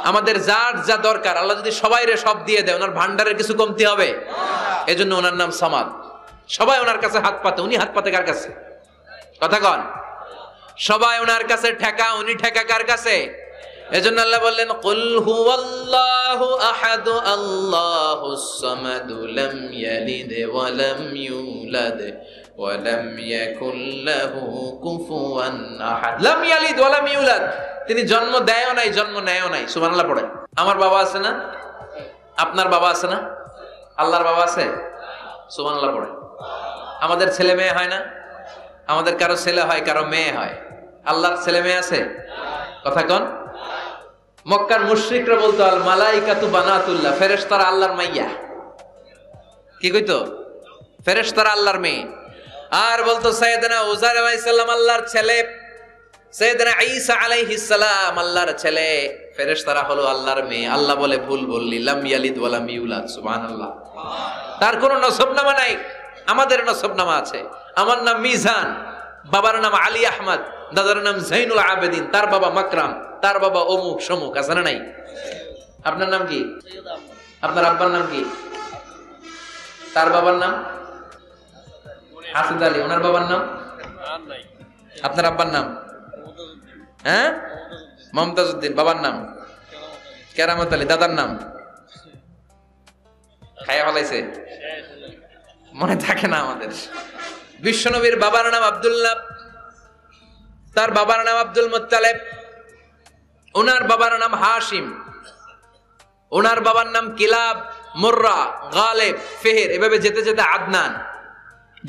আমাদের যার যা দরকার আল্লাহ যদি সবাইরে সব দিয়ে দেয়, ওনার ভান্ডারের কিছু কমতি হবে? এজন্য ওনার নাম সামাদ। সবাই ওনার কাছে হাত পাতে। উনি হাত পাতে কার কাছে? কথা কন। সবাই ওনার কাছে ঠেকা, উনি ঠেকা কার কাছে? এজন্য আল্লাহ বললেন কুল হুয়াল্লাহু আহাদ আল্লাহুস সামাদ লাম ইয়ালিদ ওয়া লাম ইউলাদ ওয়া লাম ইয়াকুল লাহু কুফুয়ান আহাদ। লাম ইয়ালিদ ওয়া লাম ইউলাদ, তিনি জন্ম দেয়ও নাই, জন্ম নেয়ও নাই। সুবহানাল্লাহ পড়েন। আমার বাবা আছে না? আপনার বাবা আছে না? আল্লাহর বাবা আছে? সুবহানাল্লাহ পড়েন। আমাদের ছেলে মেয়ে হয় না? আমাদের কারো ছেলে হয়, কারো মেয়ে হয়। আল্লাহর ছেলে মেয়ে আছে? কথা কন। মক্কার মুশরিকরা বলতো আল মালাইকাতু বানাতুল্লাহ, ফেরেশতারা আল্লাহর মাইয়া। কি কইতো? ফেরেশতারা আল্লাহর মেয়ে। আর বলতো সাইয়েদনা উযাইর আলাইহিস সালাম আল্লাহর ছেলে, সাইয়েদনা ঈসা আলাইহিস সালাম আল্লাহর ছেলে, ফেরেশতারা হলো আল্লাহর মেয়ে। আল্লাহ বলে ভুল বললি, লাম ইয়ালিদ ওয়া লাম ইউলাদ। সুবহানাল্লাহ। তার কোনো নসবনামা নাই, আমাদের নসবনামা আছে। আমার নাম মিজান, বাবার নাম আলী আহমদ, দাদার নাম জাইনুল আবেদিন, তার বাবা মাকরাম, তার বাবা অমুক সমুক। আছে না নাই? আপনার নাম কি? আপনার আব্বার নাম কি? তার বাবার নাম হাসিদ আলী, ওনার বাবার নাম? আপনার আব্বার নাম? হ্যাঁ, মমতাজ উদ্দিন। বাবার নাম কেরামত আলী। দাদার নাম খায়া ফলাইছে, মনে থাকে না আমাদের। বিশ্বনবীর বাবার নাম আব্দুল্লাহ, তার বাবার নাম আব্দুল মুত্তালিব, ওনার বাবার নাম হাশিম, ওনার বাবার নাম কিলাব, মুররা, গালেব, ফেহের। এভাবে যেতে যেতে আদনান,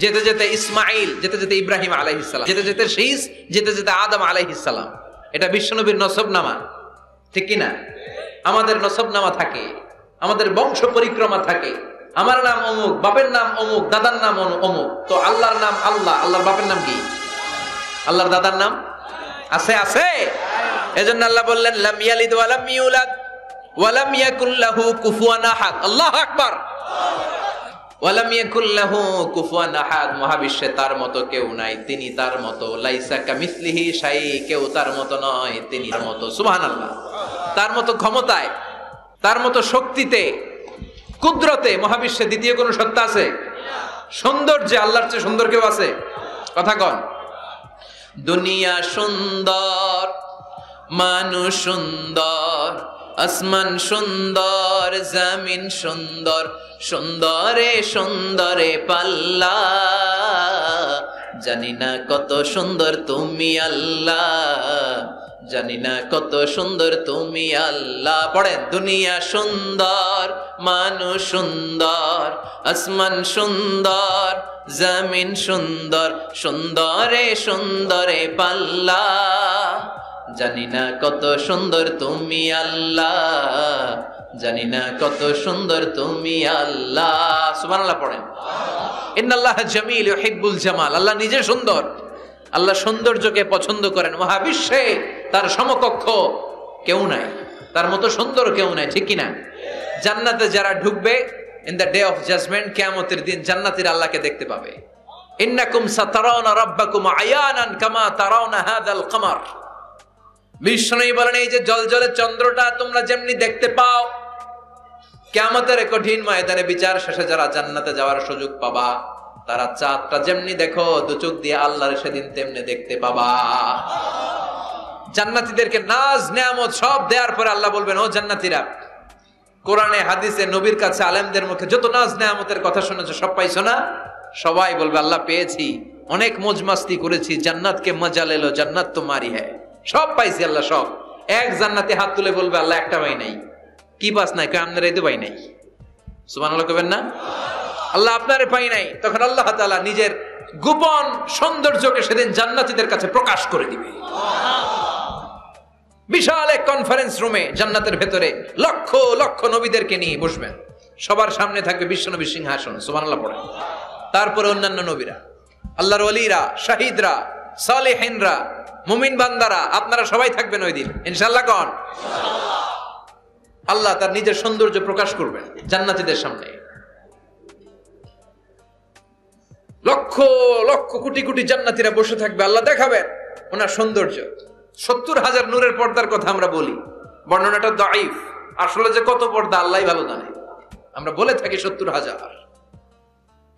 যেতে যেতে ইসমাইল, যেতে যেতে ইব্রাহিম আলাইহিস সালাম, যেতে যেতে শীস, যেতে যেতে আদম আলাইহিস সালাম। এটা বিশ্বনবীর নসবনামা, ঠিক কি না? আমাদের নসবনামা থাকে, আমাদের বংশ পরিক্রমা থাকে। আমার নাম অমুক, বাপের নাম অমুক, দাদার নাম অমুক। তো আল্লাহর নাম আল্লাহ, আল্লাহর বাপের নাম কি? আল্লাহর দাদার নাম আছে? আছে। এজন্য আল্লাহ বললেন লাম ইয়ালিদ ওয়া লাম ইউলাদ ওয়া লাম ইয়াকুল লাহু কুফুয়ান আহাদ। আল্লাহু আকবার। ওয়া লাম ইয়াকুল লাহু কুফুয়ান আহাদ, মহাবিশ্বে তার মতো কেউ নাই, তিনি তার মতো। লাইসা কামিসলিহি শাই, কেউ তার মতো নয়, তিনি তার মতো। সুবহানাল্লাহ। তার মতো ক্ষমতায় তার মতো শক্তিতে, কুদরতে মহাবিশ্বে দ্বিতীয় কোন সত্তা আছে? সৌন্দর্যে আল্লাহর চেয়ে সুন্দর কেউ আছে? কথা কন। দুনিয়া সুন্দর, মানুষ সুন্দর, আসমান সুন্দর, জমিন সুন্দর, সুন্দরে সুন্দরে পাল্লা, জানি না কত সুন্দর তুমি আল্লাহ, জানি না কত সুন্দর তুমি আল্লাহ। পড়েন, দুনিয়া সুন্দর, মানুষ সুন্দর, আসমান সুন্দর, জমিন সুন্দর, সুন্দরে সুন্দরে পাল্লা, জানি না কত সুন্দর তুমি আল্লাহ, জানি না কত সুন্দর তুমি আল্লাহ। সুবহানাল্লাহ পড়েন। ইন্নাল্লাহা জামিল ইউহিব্বুল জামাল। আল্লাহ নিজে সুন্দর, আল্লাহ সৌন্দর্যকে পছন্দ করেন। মহাবিশ্বে তার সমকক্ষ কেউ নাই, তার মতো সুন্দর কেউ নাই, ঠিক কিনা? জান্নাতে যারা ঢুকবে in the day of judgement, কিয়ামতের দিন জান্নাতীরা আল্লাহকে দেখতে পাবে। ইন্নাকুম সাতারাউনা রাব্বাকুম আয়ানান কামা তারাউনা হাযাল কমার। বিষ্ণু বলেন, এই যে জলজলে চন্দ্রটা তোমরা যেমনি দেখতে পাও, কিয়ামতের কঠিন ময়দানে বিচার শেষে যারা জান্নাতে যাওয়ার সুযোগ পাবা, তারা চাঁদটা যেমনি দেখো দু চোখ দিয়ে আল্লাহর সেদিন তেমনি দেখতে পাবা। জান্নাতীদেরকে নাজ নেয়ামত সব দেওয়ার পরে আল্লাহ বলবেন, ও জান্নাতীরা, কোরআনে হাদিসে নবীর কাছে আলেমদের মুখে যত নাজ নেয়ামতের কথা শুনেছো সব পাইছো না? সবাই বলবে, আল্লাহ পেয়েছি, অনেক মौज मस्ती করেছি, জান্নাতকে মজা লেলো, জান্নাত তোমারই হ্যায়, সব পাইছি আল্লাহ সব। এক জান্নাতে হাত তুলে বলবে, আল্লাহ একটা পাই নাই। কি পাস নাই? আপনারা এই তো পাই নাই। সুবহানাল্লাহ কবেন না? আল্লাহ আপনারে পাই নাই। তখন আল্লাহ তাআলা নিজের গোপন সৌন্দর্যকে সেদিন জান্নাতীদের কাছে প্রকাশ করে দিবে। বিশাল এক কনফারেন্স রুমে জান্নাতের ভেতরে লক্ষ লক্ষ নবীদেরকে নিয়ে বসবেন, সবার সামনে থাকবে বিশ্বনবীর সিংহাসন। সুবহানাল্লাহ পড়ে। তারপরে অন্যান্য নবীরা, আল্লাহর ওলিরা, শাহিদরা, সালেহিনরা, মুমিন বান্দারা, আপনারা সবাই থাকবেন ওই দিন ইনশাআল্লাহ। কোন আল্লাহ তার নিজের সৌন্দর্য প্রকাশ করবেন জান্নাতীদের সামনে। লক্ষ লক্ষ কোটি কোটি জান্নাতীরা বসে থাকবে, আল্লাহ দেখাবেন ওনার সৌন্দর্য। 70,000 নূরের পর্দার কথা আমরা বলি, বর্ণনাটা দাঈফ, আসলে যে কত পর্দা আল্লাহই ভালো জানে। আমরা বলে থাকি 70,000।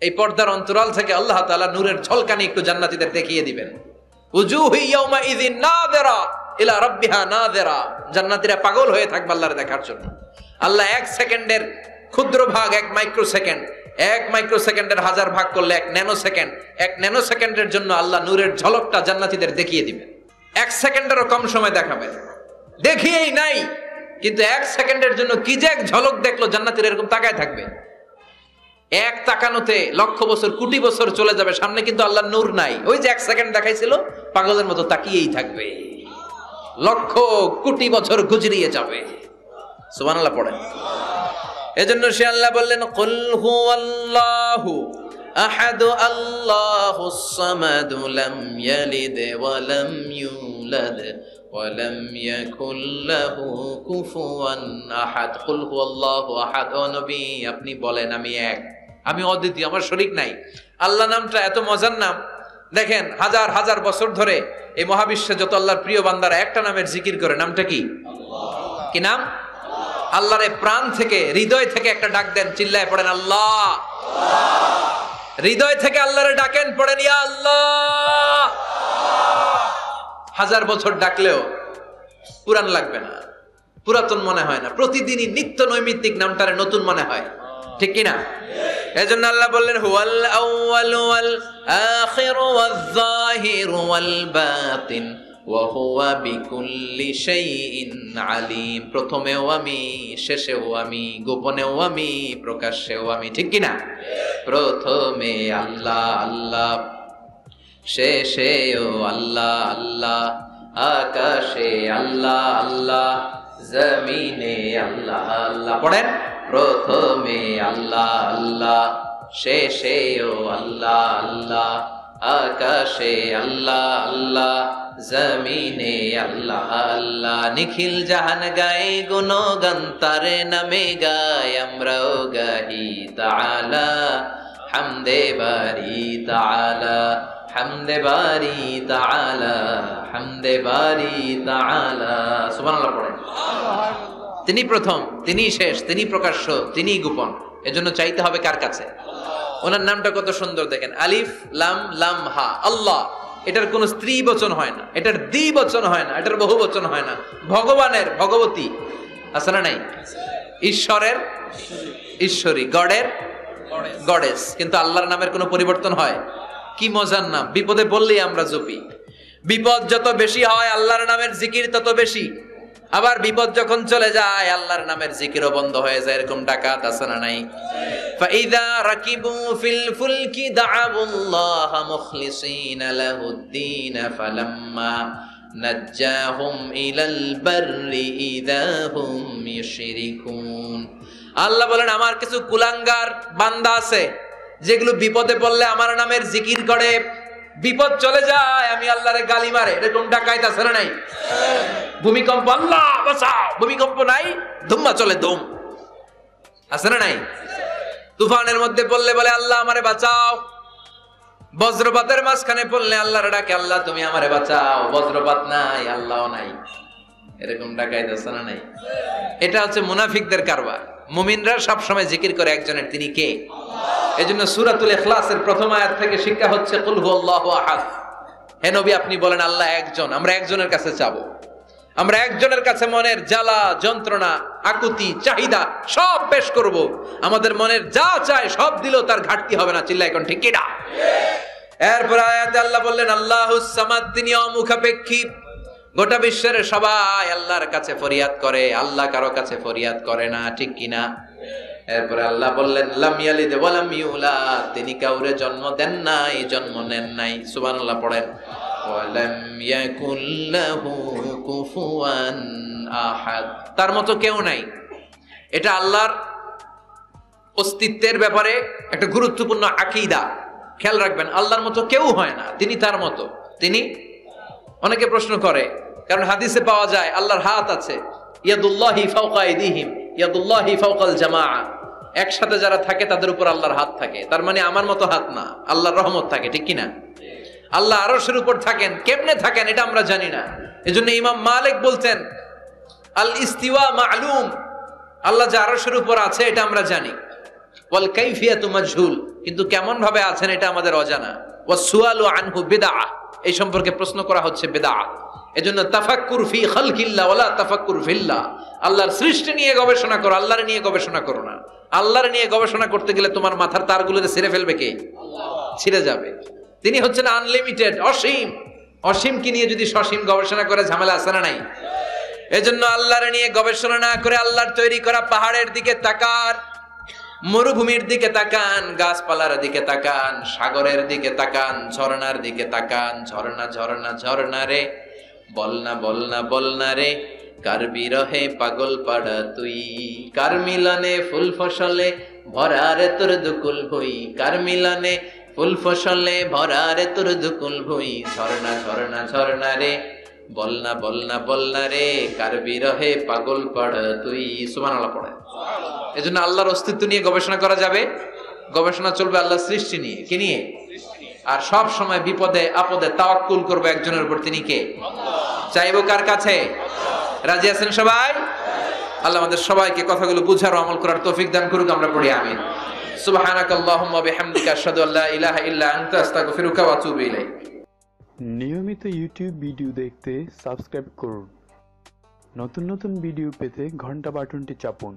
এই পর্দার অন্তরাল থেকে আল্লাহ তাআলা নূরের ঝলকানি একটু জান্নাতীদের দেখিয়ে দিবেন। উজুহু ইয়াউমা ইযিন নাযিরা ইলা রাব্বিহা নাযিরা। জান্নাতীরা পাগল হয়ে থাকবে আল্লাহর দেখার জন্য। আল্লাহ 1 সেকেন্ডের ক্ষুদ্র ভাগ, 1 মাইক্রোসেকেন্ড, 1 মাইক্রোসেকেন্ডের 1000 ভাগ করলে 1 ন্যানো সেকেন্ড, 1 ন্যানো সেকেন্ডের জন্য আল্লাহ নূরের ঝলকটা জান্নাতীদের দেখিয়ে দিবেন। 1 সেকেন্ডেরও কম সময় দেখাবেন, দেখিয়েই নাই, কিন্তু 1 সেকেন্ডের জন্য কি যে এক ঝলক দেখলো, জান্নাতীরা এরকম তাকায় থাকবে। এক তাকানোতে লক্ষ বছর, কোটি বছর চলে যাবে, সামনে কিন্তু আল্লাহর নূর নাই। ওই যে 1 সেকেন্ড দেখাইছিল, পাগলের মতো তাকিয়েই থাকবে, লক্ষ কোটি বছর গুজরিয়ে যাবে। সুবহানাল্লাহ পড়েন। এজন্য সে আল্লাহ বললেন, কুল হুয়াল্লাহু আহাদ আল্লাহুস সামাদ লাম ইয়ালিদ ওয়া লাম ইউলাদ ওয়া লাম ইয়াকুল লাহু কুফুয়ান আহাদ। কুল হুয়াল্লাহু আহাদ। ও নবী, আপনি বলেন, আমি এক, আমি অদ্বিতীয়, আমার শরীক নাই। আল্লাহ নামটা এত মজার নাম। দেখেন, হাজার হাজার বছর ধরে এই মহাবিশ্বে যত আল্লাহর প্রিয় বান্দারা একটা নামের জিকির করে, নামটা কি? আল্লাহ। কি নাম? আল্লাহরে প্রাণ থেকে, হৃদয় থেকে একটা ডাক দেন, চিল্লায় পড়েন আল্লাহ। হৃদয় থেকে আল্লাহরে ডাকেন, পড়েন ইয়া আল্লাহ। হাজার বছর ডাকলেও পুরান লাগবে না, পুরাতন মনে হয় না। প্রতিদিনই নিত্য নৈমিত্তিক নামটারে নতুন মনে হয়, ঠিক কিনা? এজন্য আল্লাহ বললেন, হুয়াল আউয়ালু ওয়াল আখিরু ওয়াজ যাহিরু ওয়াল বাতিন ওয়া হুয়া বিকুল্লি শাইইন আলিম। প্রথমেও আমি, শেষেও আমি, গোপনেও আমি, প্রকাশ্যেও আমি, ঠিক কিনা? প্রথমে আল্লাহ আল্লাহ, শেষেও আল্লাহ আল্লাহ, আকাশে আল্লাহ আল্লাহ, জমিনে আল্লাহ আল্লাহ। পড়েন, প্রথমে আল্লাহ আল্লাহ, শেষেও আল্লাহ আল্লাহ, আকাশে আল্লাহ আল্লাহ, জমিনে আল্লাহ আল্লাহ। নিখিল জাহান গায়ে গুণগান, তার নামে গায় আমরাও গাহি তাআলা, হামদে বারি তাআলা, হামদে বারি তাআলা, হামদে বারি তাআলা। সুবহানাল্লাহ পড়েন। তিনি প্রথম, তিনি শেষ, তিনি প্রকাশ্য, তিনি গোপন। এজন্য চাইতে হবে কার কাছে? ওনার নামটা কত সুন্দর দেখেন, আলিফ লাম লাম হা, আল্লাহ। এটার কোন স্ত্রী বচন হয় না, এটার দ্বি বচন হয় না, এটার বহু বচন হয় না। ভগবানের ভগবতী আছে না নাই? ঈশ্বরের ঈশ্বরী, গডের গডেস। কিন্তু আল্লাহর নামের কোনো পরিবর্তন হয়? কি মজার নাম! বিপদে পড়লেই আমরা জপি। বিপদ যত বেশি হয় আল্লাহর নামের জিকির তত বেশি। আবার বিপদ যখন চলে যায় আল্লাহর নামের জিকিরও বন্ধ হয়ে যায়। এরকম ডাকাত আছে না নাই? ফাইদা রাকিবু ফিল ফুলকি দাআবুল্লাহ মুখলিসিনা লাহুদ্দিন ফালাম্মা নাজ্জাহুম ইলাল বাররি ইযা হুম ইউশরিকুন। আল্লাহ বলেন, আমার কিছু কুলাঙ্গার বান্দা আছে যেগুলো বিপদে পড়লে আমার নামের জিকির করে, বিপদ চলে যায় আমি আল্লাহরে গালি মারে। এরকম ডাকাইত আছে না নাই? ভূমিকম্প, আল্লাহ বাঁচাও, ভূমিকম্প নাই, ধুম্মা চলে ধুম, আছে না নাই? তুফানের মধ্যে পড়লে বলে আল্লাহ আমারে বাঁচাও। বজ্রপাতের মাঝখানে পড়লে আল্লাহর ডাকে, আল্লাহ তুমি আমারে বাঁচাও। বজ্রপাত নাই, আল্লাহও নাই। এরকম ডাকাইত আছে না নাই? এটা হচ্ছে মুনাফিকদের কারবার। মুমিনরা সব সময় জিকির করে একজনের, তিনি কে? এজন্য সূরাতুল ইখলাসের প্রথম আয়াত থেকে শিক্ষা হচ্ছে কুল হুয়াল্লাহু আহাদ। হে নবী, আপনি বলেন আল্লাহ একজন, আমরা একজনের কাছে চাবো। আমরা একজনের কাছে মনের জ্বালা, যন্ত্রণা, আকুতি, চাহিদা সব পেশ করব। আমাদের মনের যা চায় সব দিলেও তার ঘাটতি হবে না। চিল্লায় কোন ঠিক কিনা? এরপর আয়াতে আল্লাহ বললেন আল্লাহুস সামাদ, তিনি অমুখাপেক্ষী। গোটা বিশ্বের সবাই আল্লাহর কাছে ফরিয়াদ করে, আল্লাহ কারো কাছে ফরিয়াদ করে না, ঠিক কিনা? এরপরে আল্লাহ বললেন লাম ইয়ালিদ ওয়া লাম ইউলাদ, তিনি কাউরে জন্ম দেন নাই, জন্ম নেন নাই। সুবহানাল্লাহ পড়েন। ওয়া লাম ইয়াকুল লাহু কুফুয়ান আহাদ, তার মতো কেউ নাই। এটা আল্লাহর অস্তিত্বের ব্যাপারে একটা গুরুত্বপূর্ণ আকীদা। খেয়াল রাখবেন, আল্লাহর মতো কেউ হয় না, তিনি তার মতো। তিনি, অনেকে প্রশ্ন করে, কারণ হাদিসে পাওয়া যায় আল্লাহর হাত আছে, ইয়াদুল্লাহি ফাওকা আইদিহিম, ইয়াদুল্লাহি ফাওকাল জামাআ। একসাথে যারা থাকে তাদের উপর আল্লাহর হাত থাকে। তার মানে আমার মতো হাত না, আল্লাহর রহমত থাকে, ঠিক কিনা? আল্লাহ আরশের উপর থাকেন, কেমনে থাকেন এটা আমরা জানি না। এজন্য ইমাম মালিক বলতেন আল ইস্তিওয়া মা'লুম, আল্লাহ যে আরশের উপর আছে এটা আমরা জানি। ওয়াল কাইফিয়াতু মাজহুল, কিন্তু কেমন ভাবে আছেন এটা আমাদের অজানা। ওয়াস সুআলু আনহু বিদআহ, এই সম্পর্কে প্রশ্ন করা হচ্ছে বিদআত। এজন্য তাফাক্কুর ফি খালকিল্লাহ ওয়ালা তাফাক্কুর ফিল্লাহ, আল্লাহর সৃষ্টি নিয়ে গবেষণা করো, আল্লাহর নিয়ে গবেষণা করো না। আল্লাহর নিয়ে গবেষণা করতে গেলে তোমার মাথার তারগুলোতে ছিঁড়ে ফেলবে কে? আল্লাহ, ছিঁড়ে যাবে। তিনি হচ্ছেন আনলিমিটেড, অসীম। অসীম কি নিয়ে যদি সসীম গবেষণা করে ঝামেলা আছে না নাই? এজন্য আল্লাহর নিয়ে গবেষণা না করে আল্লাহর তৈরি করা পাহাড়ের দিকে তাকান, মরুভূমির দিকে তাকান, গাছপালার দিকে তাকান, সাগরের দিকে তাকান, ঝর্ণার দিকে তাকান। ঝর্ণা ঝর্ণা ঝর্ণা রে, বলনা বলনা বলনা রে, কার বিরহে পাগল পাড়া তুই, কার মিলনে ফুল ফসলে ভরা রে তোর দুকুল ভুই, কার মিলনে ফুল ফসলে ভরা রে তোর দুকুল ভুই। ঝর্ণা ঝর্ণা ঝর্ণা রে, বলনা বলনা বলনা রে, কার বিরহে পাগল পাড়া তুই। সুবহানাল্লাহ পড়ে। এজন্য আল্লাহর অস্তিত্ব নিয়ে গবেষণা করা যাবে। গবেষণা চলবে আল্লাহর সৃষ্টি নিয়ে। কি নিয়ে? আর সব সময় বিপদে আপদে তাওয়াক্কুল করবে একজনের উপর, তিনি কে? চাইবো কার কাছে? রাজি আছেন সবাই? আল্লাহ আমাদের সবাইকে কথাগুলো বুঝার ও আমল করার তৌফিক দান করুক। আমরা পড়ি আমিন। সুবহানাকাল্লাহুম্মা বিহামদিকা আশহাদু আল্লা ইলাহা ইল্লা আনতা আস্তাগফিরুকা ওয়া আতুবু ইলাইক। নিয়মিত ইউটিউব ভিডিও দেখতে সাবস্ক্রাইব করুন। নতুন নতুন ভিডিও পেতে ঘন্টা বাটনটি চাপুন।